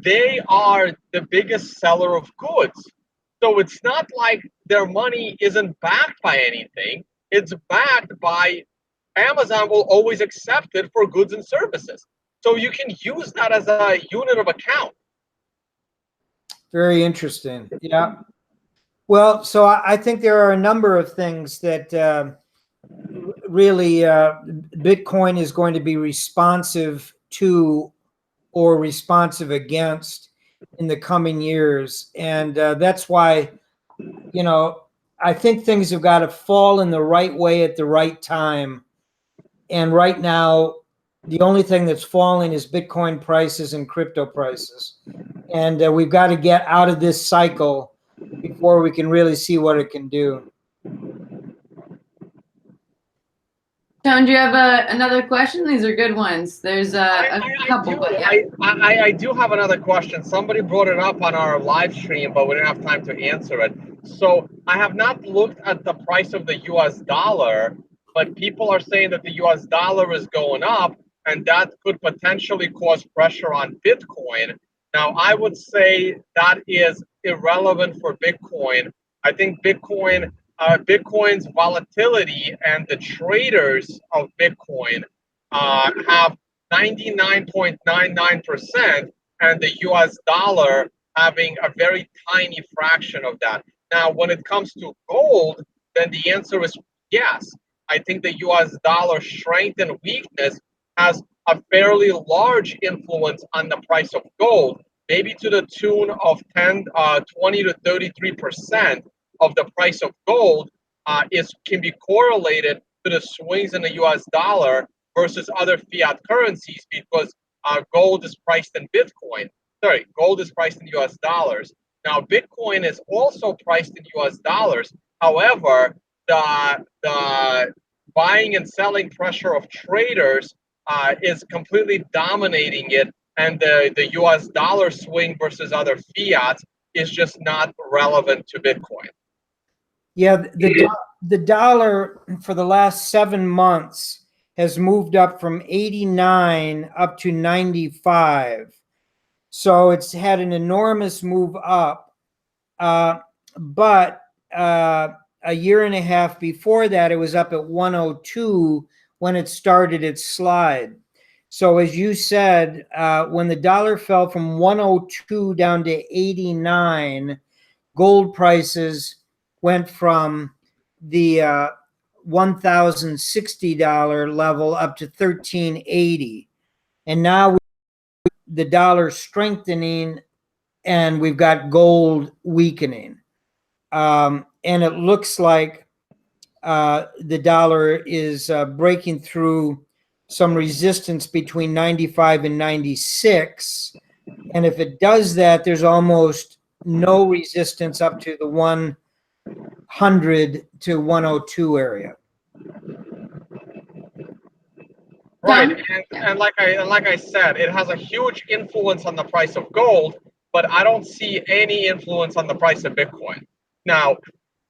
They are the biggest seller of goods. So it's not like their money isn't backed by anything. It's backed by Amazon will always accept it for goods and services. So you can use that as a unit of account. Very interesting. Yeah. Well, so I think there are a number of things that really Bitcoin is going to be responsive to or responsive against in the coming years. And that's why, I think things have got to fall in the right way at the right time. And right now, the only thing that's falling is Bitcoin prices and crypto prices. And we've got to get out of this cycle before we can really see what it can do. Tone, do you have another question? These are good ones. There's a couple, but yeah. I do have another question. Somebody brought it up on our live stream, but we didn't have time to answer it. So I have not looked at the price of the US dollar, but people are saying that the US dollar is going up, and that could potentially cause pressure on Bitcoin. Now, I would say that is irrelevant for Bitcoin. I think Bitcoin's volatility and the traders of Bitcoin have 99.99%, and the US dollar having a very tiny fraction of that. Now, when it comes to gold, then the answer is yes. I think the US dollar strength and weakness has a fairly large influence on the price of gold, maybe to the tune of 20 to 33% of the price of gold can be correlated to the swings in the US dollar versus other fiat currencies because gold is priced in Bitcoin. Sorry, gold is priced in US dollars. Now, Bitcoin is also priced in US dollars. However, the buying and selling pressure of traders is completely dominating it, and the US dollar swing versus other fiats is just not relevant to Bitcoin. Yeah, the dollar for the last 7 months has moved up from 89 up to 95. So it's had an enormous move up. But a year and a half before that, it was up at 102 when it started its slide. So as you said, when the dollar fell from 102 down to 89, gold prices went from the $1,060 level up to $1,380. And now the dollar strengthening and we've got gold weakening. And it looks like the dollar is breaking through some resistance between 95 and 96. And if it does that, there's almost no resistance up to the 100 to 102 area. Right, and like I said, it has a huge influence on the price of gold, but I don't see any influence on the price of Bitcoin. Now,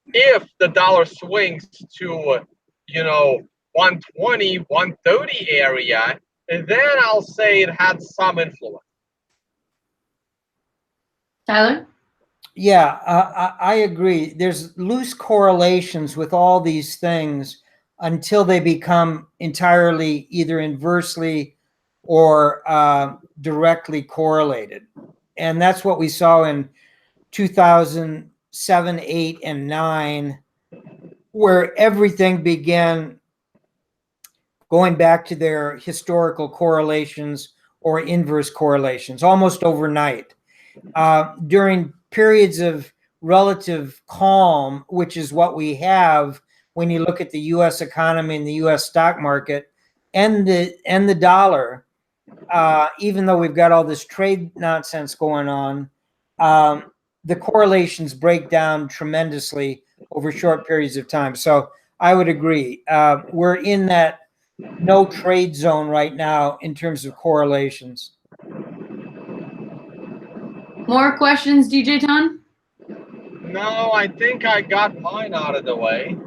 if the dollar swings to, 120, 130 area, then I'll say it had some influence. Tyler? Yeah, I agree. There's loose correlations with all these things until they become entirely either inversely or directly correlated. And that's what we saw in 2007, 8, and 9, where everything began going back to their historical correlations or inverse correlations almost overnight. During periods of relative calm, which is what we have when you look at the U.S. economy and the U.S. stock market and the dollar, even though we've got all this trade nonsense going on, the correlations break down tremendously over short periods of time. So I would agree. We're in that no trade zone right now in terms of correlations. More questions, DJ Ton? No, I think I got mine out of the way.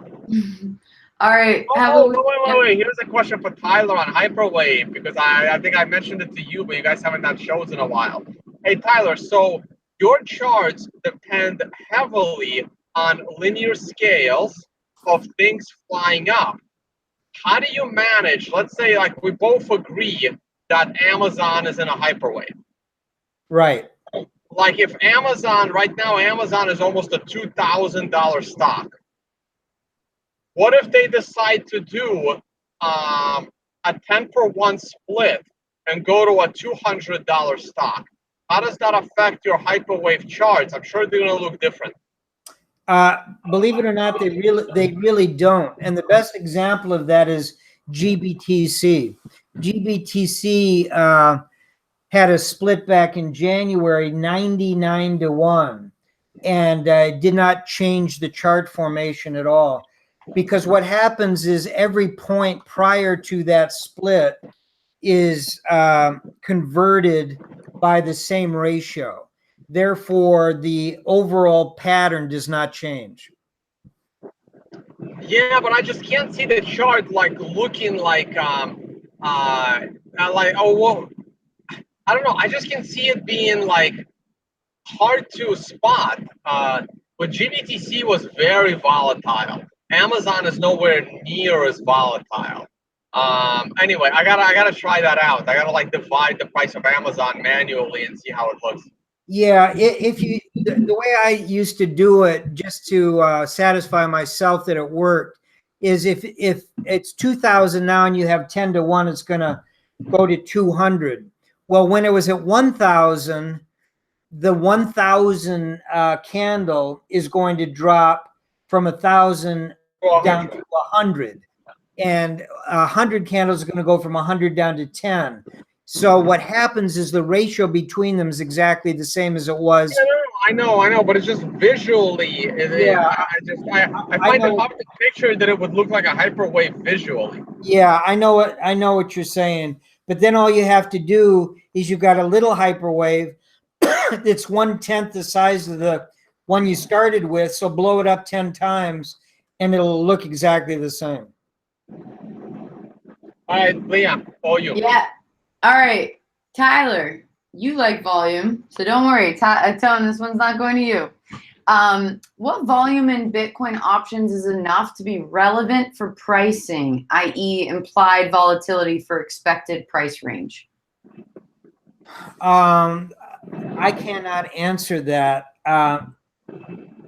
All right. Wait. Here's a question for Tyler on Hyperwave, because I think I mentioned it to you, but you guys haven't done shows in a while. Hey, Tyler, so your charts depend heavily on linear scales of things flying up. How do you manage, let's say, like we both agree that Amazon is in a hyperwave. Right. Like if Amazon, right now, Amazon is almost a $2,000 stock. What if they decide to do a 10-for-1 split and go to a $200 stock? How does that affect your Hyperwave charts? I'm sure they're going to look different. Believe it or not, they really don't. And the best example of that is GBTC. GBTC had a split back in January, 99 to 1, and did not change the chart formation at all. Because what happens is every point prior to that split is converted by the same ratio. Therefore, the overall pattern does not change. Yeah, but I just can't see the chart like looking like I don't know. I just can see it being like hard to spot. But GBTC was very volatile. Amazon is nowhere near as volatile. Anyway, I gotta try that out. I gotta like divide the price of Amazon manually and see how it looks. Yeah, if you the way I used to do it, just to satisfy myself that it worked, is if it's 2,000 now and you have 10 to 1, it's gonna go to 200. Well, when it was at 1,000, the 1,000 candle is going to drop from 1,000 down to 100. And 100 candles are going to go from 100 down to 10. So what happens is the ratio between them is exactly the same as it was. I know, but it's just visually. I find it hard to picture that it would look like a hyperwave visually. Yeah, I know what you're saying. But then all you have to do is you've got a little hyperwave that's 1/10 the size of the one you started with. So blow it up 10 times and it'll look exactly the same. All right, Leah, all you. Yeah. All right, Tyler, you like volume, so don't worry. Tell him this one's not going to you. What volume in Bitcoin options is enough to be relevant for pricing, i.e. implied volatility for expected price range? I cannot answer that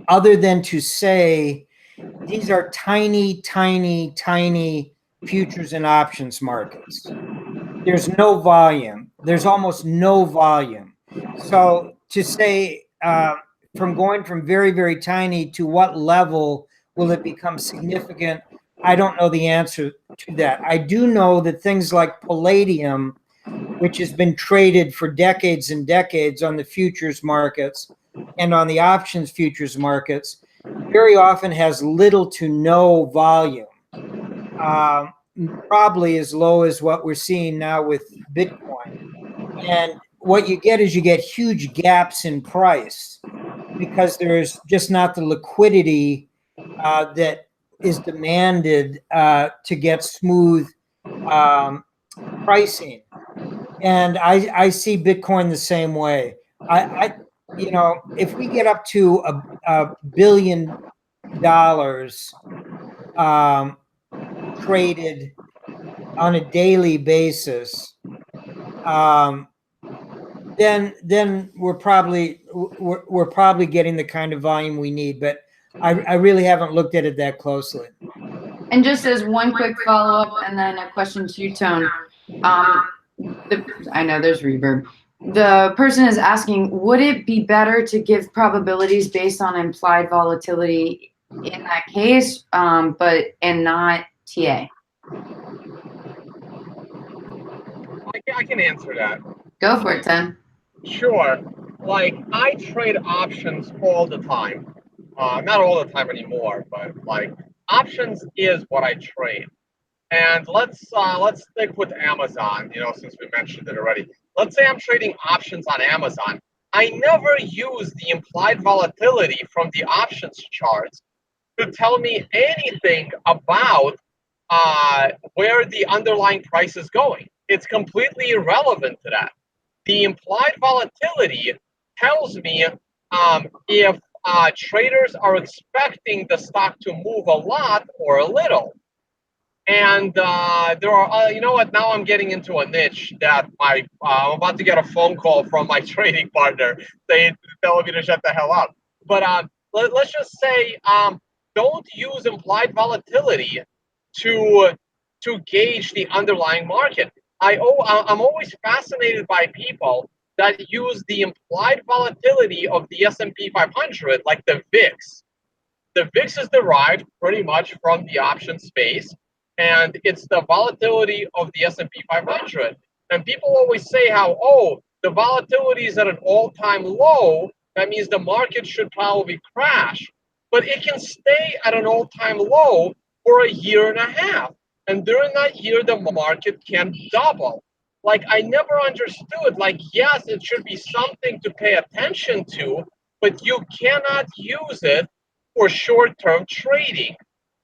other than to say these are tiny, tiny, tiny futures and options markets. There's no volume. There's almost no volume. So to say from going from very, very tiny to what level will it become significant, I don't know the answer to that. I do know that things like palladium, which has been traded for decades and decades on the futures markets and on the options futures markets, very often has little to no volume. Probably as low as what we're seeing now with Bitcoin. And what you get is you get huge gaps in price because there's just not the liquidity that is demanded to get smooth pricing. And I see Bitcoin the same way. If we get up to $1 billion traded on a daily basis, then we're probably getting the kind of volume we need. But I really haven't looked at it that closely. And just as one quick follow-up and then a question to you, Tone. I know there's reverb. The person is asking, would it be better to give probabilities based on implied volatility in that case, and not TA? I can answer that. Go for it, Tim. Sure. Like, I trade options all the time. Not all the time anymore, but like options is what I trade. And let's stick with Amazon, since we mentioned it already. Let's say I'm trading options on Amazon. I never use the implied volatility from the options charts to tell me anything about where the underlying price is going. It's completely irrelevant to that. The implied volatility tells me if traders are expecting the stock to move a lot or a little. And there are, you know what? Now I'm getting into a niche that I'm about to get a phone call from my trading partner saying, telling me to shut the hell up. But let's just say, don't use implied volatility to gauge the underlying market. I'm always fascinated by people that use the implied volatility of the S&P 500, like the VIX. The VIX is derived pretty much from the option space, and it's the volatility of the S&P 500. And people always say how, the volatility is at an all-time low. That means the market should probably crash. But it can stay at an all-time low for a year and a half. And during that year, the market can double. Like, I never understood, like, yes, it should be something to pay attention to, but you cannot use it for short-term trading.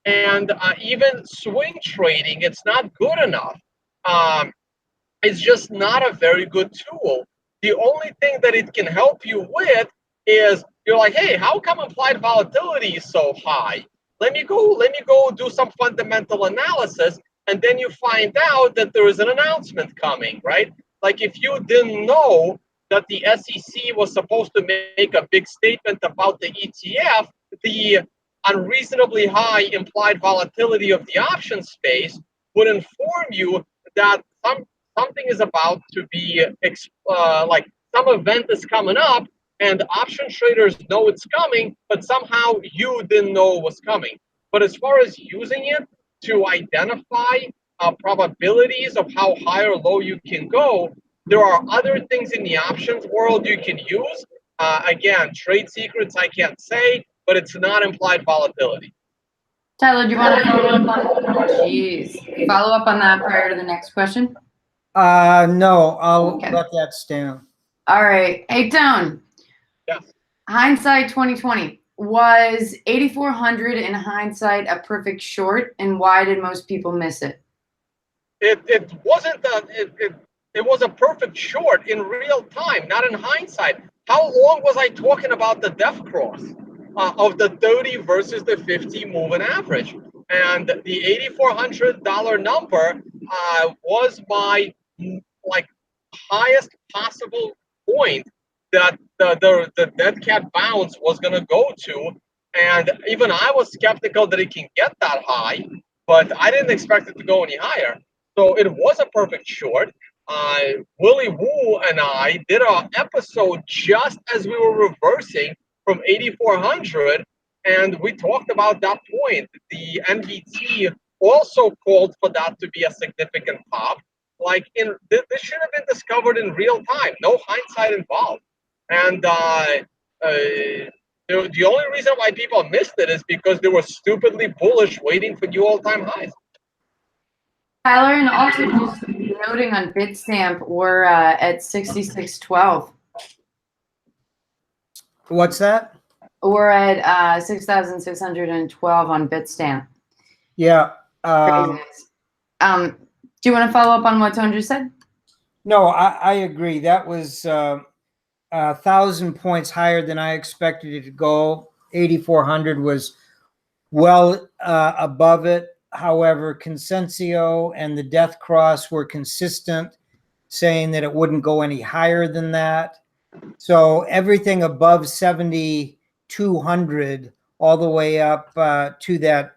And even swing trading, it's not good enough. It's just not a very good tool. The only thing that it can help you with is you're like, hey, how come implied volatility is so high? Let me go do some fundamental analysis, and then you find out that there is an announcement coming, right? Like, if you didn't know that the SEC was supposed to make a big statement about the ETF, the unreasonably high implied volatility of the option space would inform you that something is about to be, like some event is coming up, and option traders know it's coming, but somehow you didn't know it was coming. But as far as using it to identify probabilities of how high or low you can go, there are other things in the options world you can use. Again, trade secrets I can't say, but it's not implied volatility. Tyler, do you want to follow up on? Jeez, follow up on that prior to the next question. No, I'll Okay. let that stand. All right. Hey, Tone. Yes. Hindsight 2020. Was 8,400 in hindsight a perfect short, and why did most people miss it? It wasn't it was a perfect short in real time, not in hindsight. How long was I talking about the death cross of the 30 versus the 50 moving average? And the $8,400 number was my like highest possible point that the dead cat bounce was going to go to. And even I was skeptical that it can get that high, but I didn't expect it to go any higher. So it was a perfect short. Willie Woo and I did an episode just as we were reversing from 8,400, and we talked about that point. The NVT also called for that to be a significant pop. Like this should have been discovered in real time, no hindsight involved. And the only reason why people missed it is because they were stupidly bullish, waiting for new all-time highs. Tyler, and also just noting on Bitstamp, we're at 6612. What's that? We're at 6,612 on Bitstamp. Yeah. Do you want to follow up on what Tone just said? No, I agree. That was 1,000 points higher than I expected it to go. 8,400 was well above it. However, Consensio and the Death Cross were consistent, saying that it wouldn't go any higher than that. So everything above 7,200 all the way up to that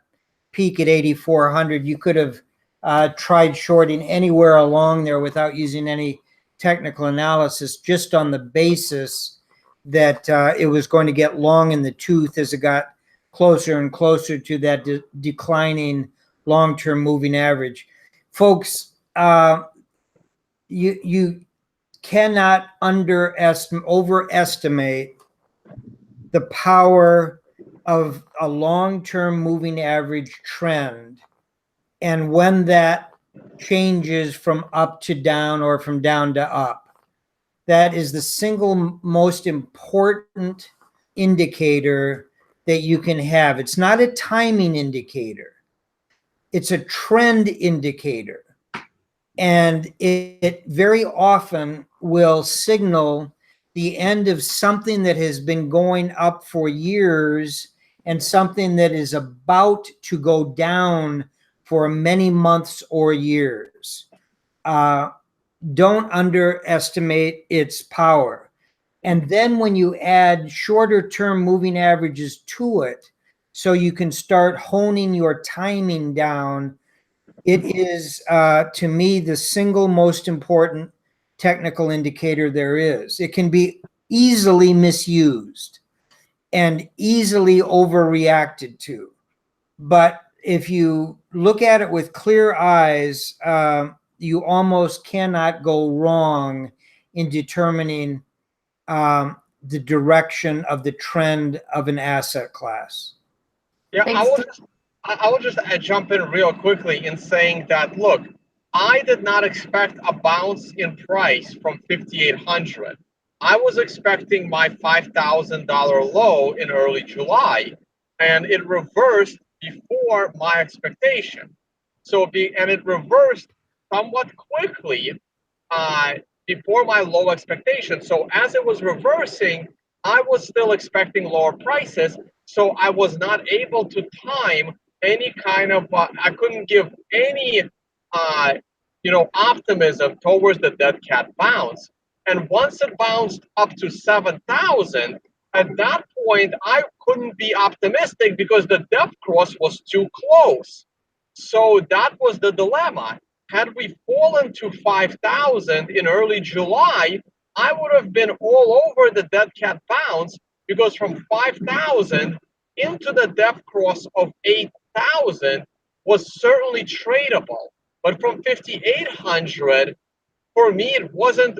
peak at 8,400, you could have tried shorting anywhere along there without using any technical analysis, just on the basis that it was going to get long in the tooth as it got closer and closer to that declining long-term moving average. Folks, you cannot overestimate the power of a long-term moving average trend, and when that changes from up to down or from down to up. That is the single most important indicator that you can have. It's not a timing indicator. It's a trend indicator. And it very often will signal the end of something that has been going up for years and something that is about to go down for many months or years. Don't underestimate its power. And then when you add shorter term moving averages to it, so you can start honing your timing down, it is, to me, the single most important technical indicator there is. It can be easily misused and easily overreacted to. But if you look at it with clear eyes, you almost cannot go wrong in determining the direction of the trend of an asset class. Yeah, I will just jump in real quickly in saying that, look, I did not expect a bounce in price from 5,800. I was expecting my $5,000 low in early July, and it reversed before my expectation. And it reversed somewhat quickly before my low expectation. So as it was reversing, I was still expecting lower prices. So I was not able to time any kind of, I couldn't give any, optimism towards the dead cat bounce. And once it bounced up to 7,000, at that point, I couldn't be optimistic because the depth cross was too close. So that was the dilemma. had we fallen to 5,000 in early July, I would have been all over the dead cat bounce, because from 5,000 into the depth cross of 8,000 was certainly tradable. But from 5,800, for me, it wasn't.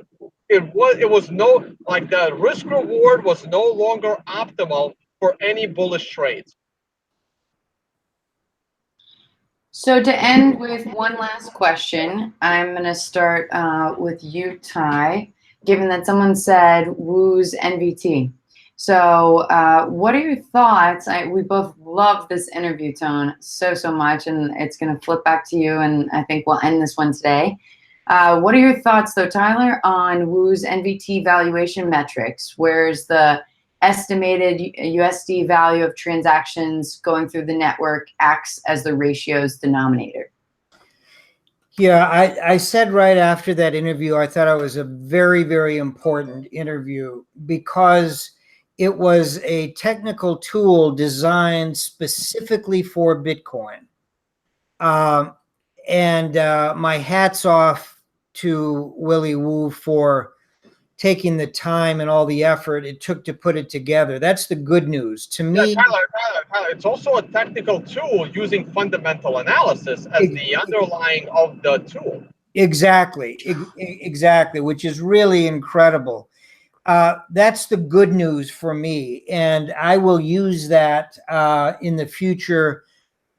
It was no, like, the risk reward was no longer optimal for any bullish trades. So to end with one last question, I'm going to start with you, Ty, given that someone said Wu's NVT. So what are your thoughts? We both love this interview, Tone, so much, and it's going to flip back to you, and I think we'll end this one today. What are your thoughts, though, Tyler, on Wu's NVT valuation metrics? Where's the estimated USD value of transactions going through the network acts as the ratio's denominator? Yeah, I said right after that interview, I thought it was a very, very important interview because it was a technical tool designed specifically for Bitcoin. And my hat's off to Willy Woo for taking the time and all the effort it took to put it together. That's the good news. To me, yeah, Tyler, it's also a technical tool using fundamental analysis as the underlying of the tool. Exactly, which is really incredible. That's the good news for me, and I will use that in the future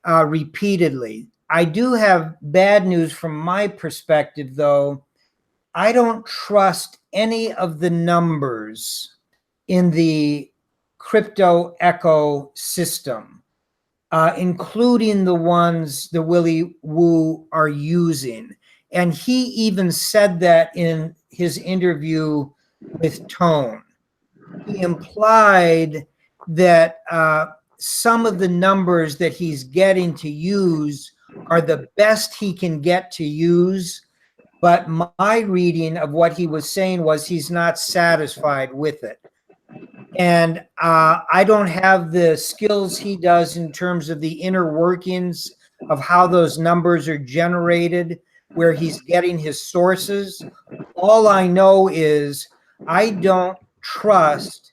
repeatedly. I do have bad news from my perspective, though. I don't trust any of the numbers in the crypto ecosystem, including the ones the Willy Woo are using. And he even said that in his interview with Tone. He implied that some of the numbers that he's getting to use are the best he can get to use. But my reading of what he was saying was he's not satisfied with it. And I don't have the skills he does in terms of the inner workings of how those numbers are generated, where he's getting his sources. All I know is I don't trust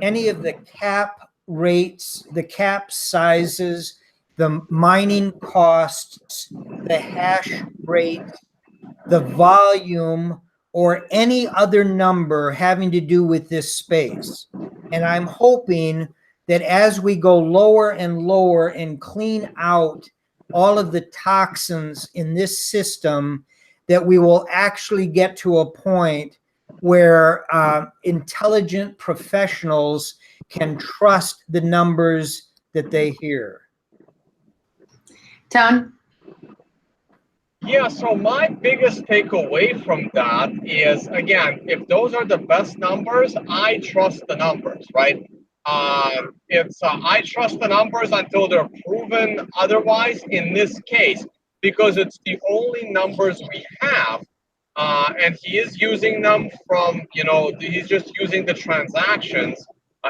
any of the cap rates, the cap sizes, the mining costs, the hash rate, the volume, or any other number having to do with this space. And I'm hoping that as we go lower and lower and clean out all of the toxins in this system, that we will actually get to a point where intelligent professionals can trust the numbers that they hear. Tone? Yeah, so my biggest takeaway from that is, again, if those are the best numbers, I trust the numbers, right? I trust the numbers until they're proven otherwise in this case, because it's the only numbers we have. And he is using them from, he's just using the transactions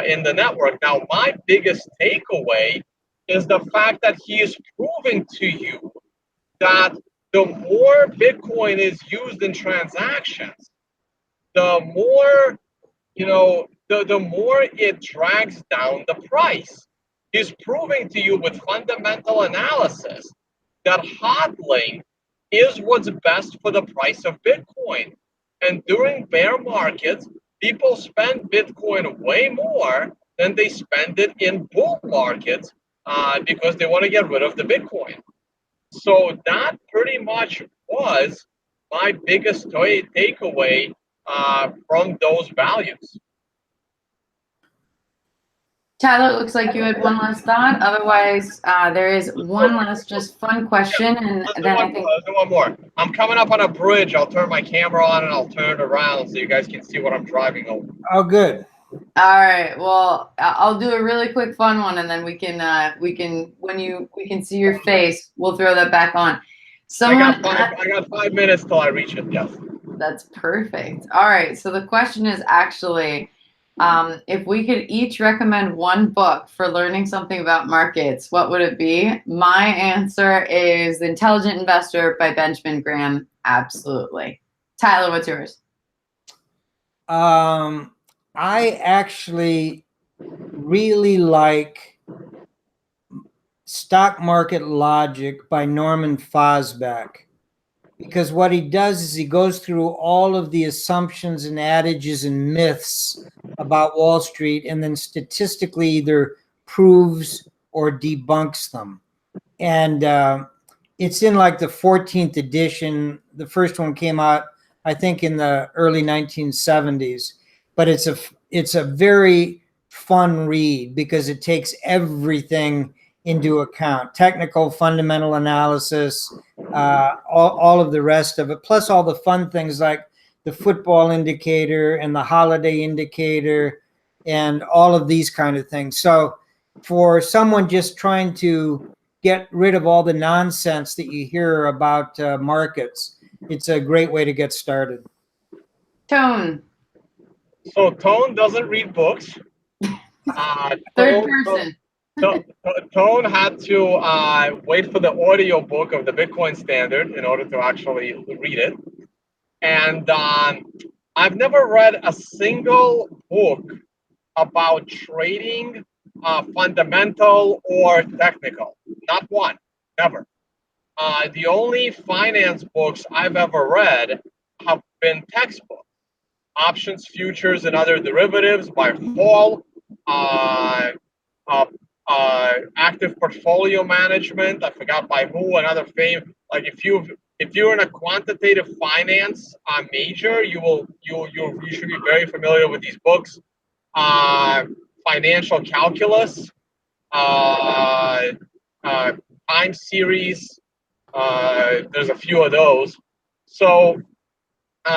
in the network. Now, my biggest takeaway is the fact that he is proving to you that the more Bitcoin is used in transactions, the more, the more it drags down the price. He's proving to you with fundamental analysis that hodling is what's best for the price of Bitcoin. And during bear markets, people spend Bitcoin way more than they spend it in bull markets because they want to get rid of the Bitcoin. So that pretty much was my biggest takeaway from those values. Tyler, it looks like you had one last thought. Otherwise, there is one last just fun question, and then I think let's do one more. I'm coming up on a bridge. I'll turn my camera on and I'll turn it around so you guys can see what I'm driving over. Oh, good. All right. Well, I'll do a really quick fun one, and then we can see your face, we'll throw that back on. I got 5 minutes till I reach it. Yes. That's perfect. All right. So the question is actually, If we could each recommend one book for learning something about markets, what would it be? My answer is The Intelligent Investor by Benjamin Graham. Absolutely. Tyler, what's yours? I actually really like Stock Market Logic by Norman Fosbeck, because what he does is he goes through all of the assumptions and adages and myths about Wall Street and then statistically either proves or debunks them. And it's in like the 14th edition. The first one came out, I think, in the early 1970s. But it's a very fun read because it takes everything into account: technical, fundamental analysis, all of the rest of it, plus all the fun things like the football indicator and the holiday indicator and all of these kind of things. So for someone just trying to get rid of all the nonsense that you hear about markets, it's a great way to get started. Tone. So Tone doesn't read books. Third person. Tone had to wait for the audio book of the Bitcoin Standard in order to actually read it. And I've never read a single book about trading, fundamental or technical. Not one, never. The only finance books I've ever read have been textbooks. Options, Futures, and Other Derivatives by Hall. Active Portfolio Management, I forgot by who, another fame. Like if you're in a quantitative finance major, you should be very familiar with these books. Financial Calculus, Time Series. There's a few of those. So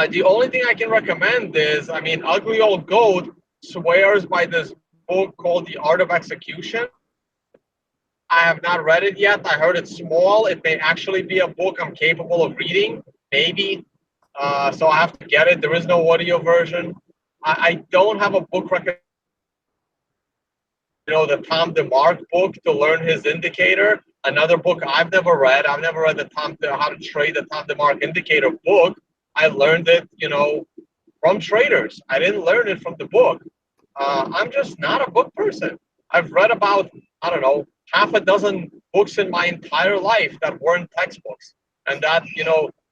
the only thing I can recommend is, Ugly Old Goat swears by this book called The Art of Execution. I have not read it yet. I heard it's small. It may actually be a book I'm capable of reading, maybe. So I have to get it. There is no audio version. I don't have a book recommendation. The Tom DeMark book to learn his indicator. Another book I've never read. I've never read How to Trade the Tom DeMark Indicator book. I learned it, from traders. I didn't learn it from the book. I'm just not a book person. I've read about, I don't know, half a dozen books in my entire life that weren't textbooks. And that,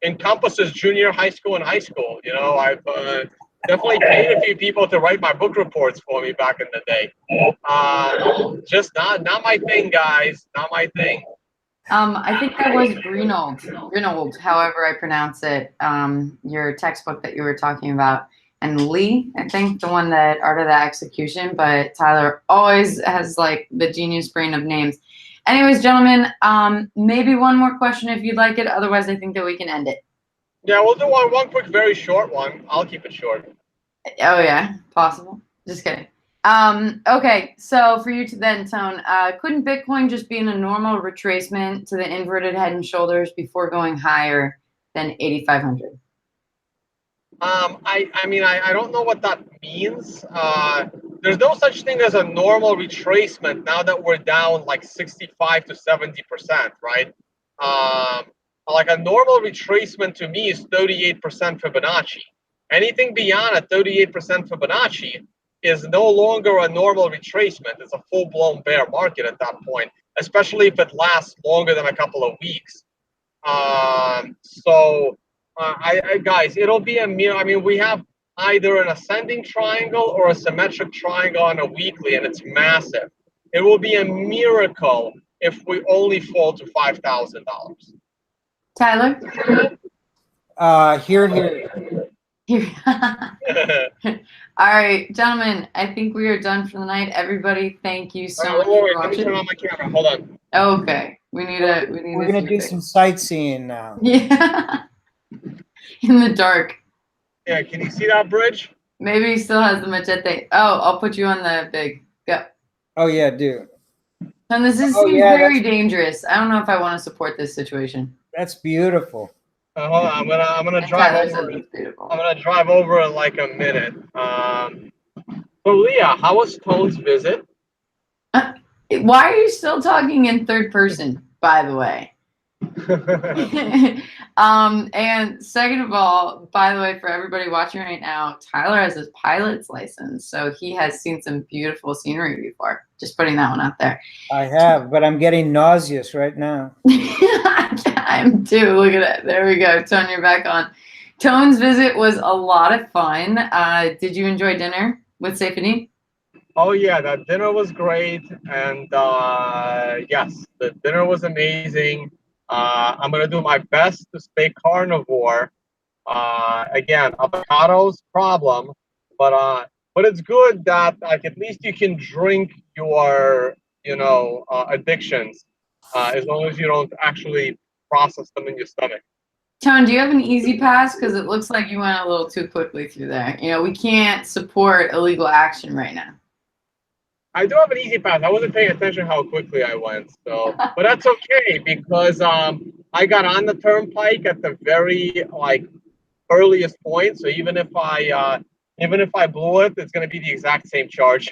encompasses junior high school and high school. I've definitely paid a few people to write my book reports for me back in the day. Just not my thing, guys. Not my thing. I think that was Greenold, however I pronounce it, your textbook that you were talking about. And Lee, I think the one that Art of the Execution, but Tyler always has like the genius brain of names. Anyways, gentlemen, maybe one more question if you'd like it. Otherwise, I think that we can end it. Yeah, we'll do one quick, very short one. I'll keep it short. Oh, yeah, possible. Just kidding. Okay, so for you to then, Tone, couldn't Bitcoin just be in a normal retracement to the inverted head and shoulders before going higher than 8,500? I don't know what that means. There's no such thing as a normal retracement now that we're down like 65 to 70%, right? Like a normal retracement to me is 38% Fibonacci. Anything beyond a 38% Fibonacci is no longer a normal retracement. It's a full-blown bear market at that point, especially if it lasts longer than a couple of weeks. Guys, it'll be a mirror. We have either an ascending triangle or a symmetric triangle on a weekly, and it's massive. It will be a miracle if we only fall to $5,000. Tyler? Here. All right, gentlemen, I think we are done for the night. Everybody, thank you so much for watching. Let me turn on my camera. Hold on. Okay, we're gonna do some sightseeing now. Yeah. In the dark. Yeah, can you see that bridge? Maybe he still has the machete. Oh, I'll put you on the big. Go. Oh yeah, dude. And this seems very dangerous. I don't know if I want to support this situation. That's beautiful. Hold on, I'm gonna drive over. I'm gonna drive over in like a minute. So So Leah, how was Tone's visit? Why are you still talking in third person, by the way? And second of all, by the way, for everybody watching right now, Tyler has his pilot's license, so he has seen some beautiful scenery before. Just putting that one out there. I have, but I'm getting nauseous right now. I'm too. Look at it. There we go. Tone, you're back on. Tone's visit was a lot of fun. Did you enjoy dinner with Stephanie? Oh yeah, that dinner was great, and yes, the dinner was amazing. I'm gonna do my best to stay carnivore. Again, avocados problem, but it's good that like at least you can drink your addictions as long as you don't actually process them in your stomach. Tone, do you have an easy pass? Because it looks like you went a little too quickly through there. You know, we can't support illegal action right now. I do have an easy pass. I wasn't paying attention how quickly I went, so but that's okay because I got on the turnpike at the very earliest point. So even if I blew it, it's gonna be the exact same charge.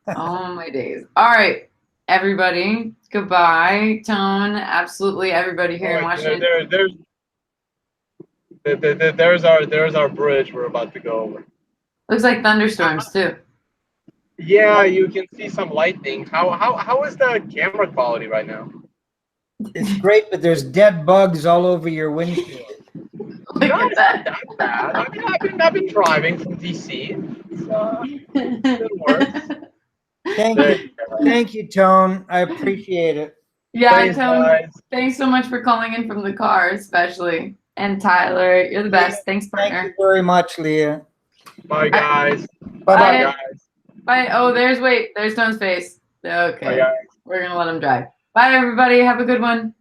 Oh my days. All right, everybody. Goodbye. Tone, absolutely everybody here in Washington. There's our bridge we're about to go over. Looks like thunderstorms too. Yeah, you can see some lightning. How is the camera quality right now? It's great, but there's dead bugs all over your windshield. Look at that. Not bad. I mean, I've been driving from DC. It works. Thank you, Tone. I appreciate it. Yeah, Thanks, Tone. guys. Thanks so much for calling in from the car, especially. And Tyler, you're the best. Thanks, Thank partner. you very much, Leah. Bye, guys. Bye-bye. Guys. Bye. Oh, there's Tone's face. Okay. Bye, guys. We're gonna let him drive. Bye, everybody. Have a good one.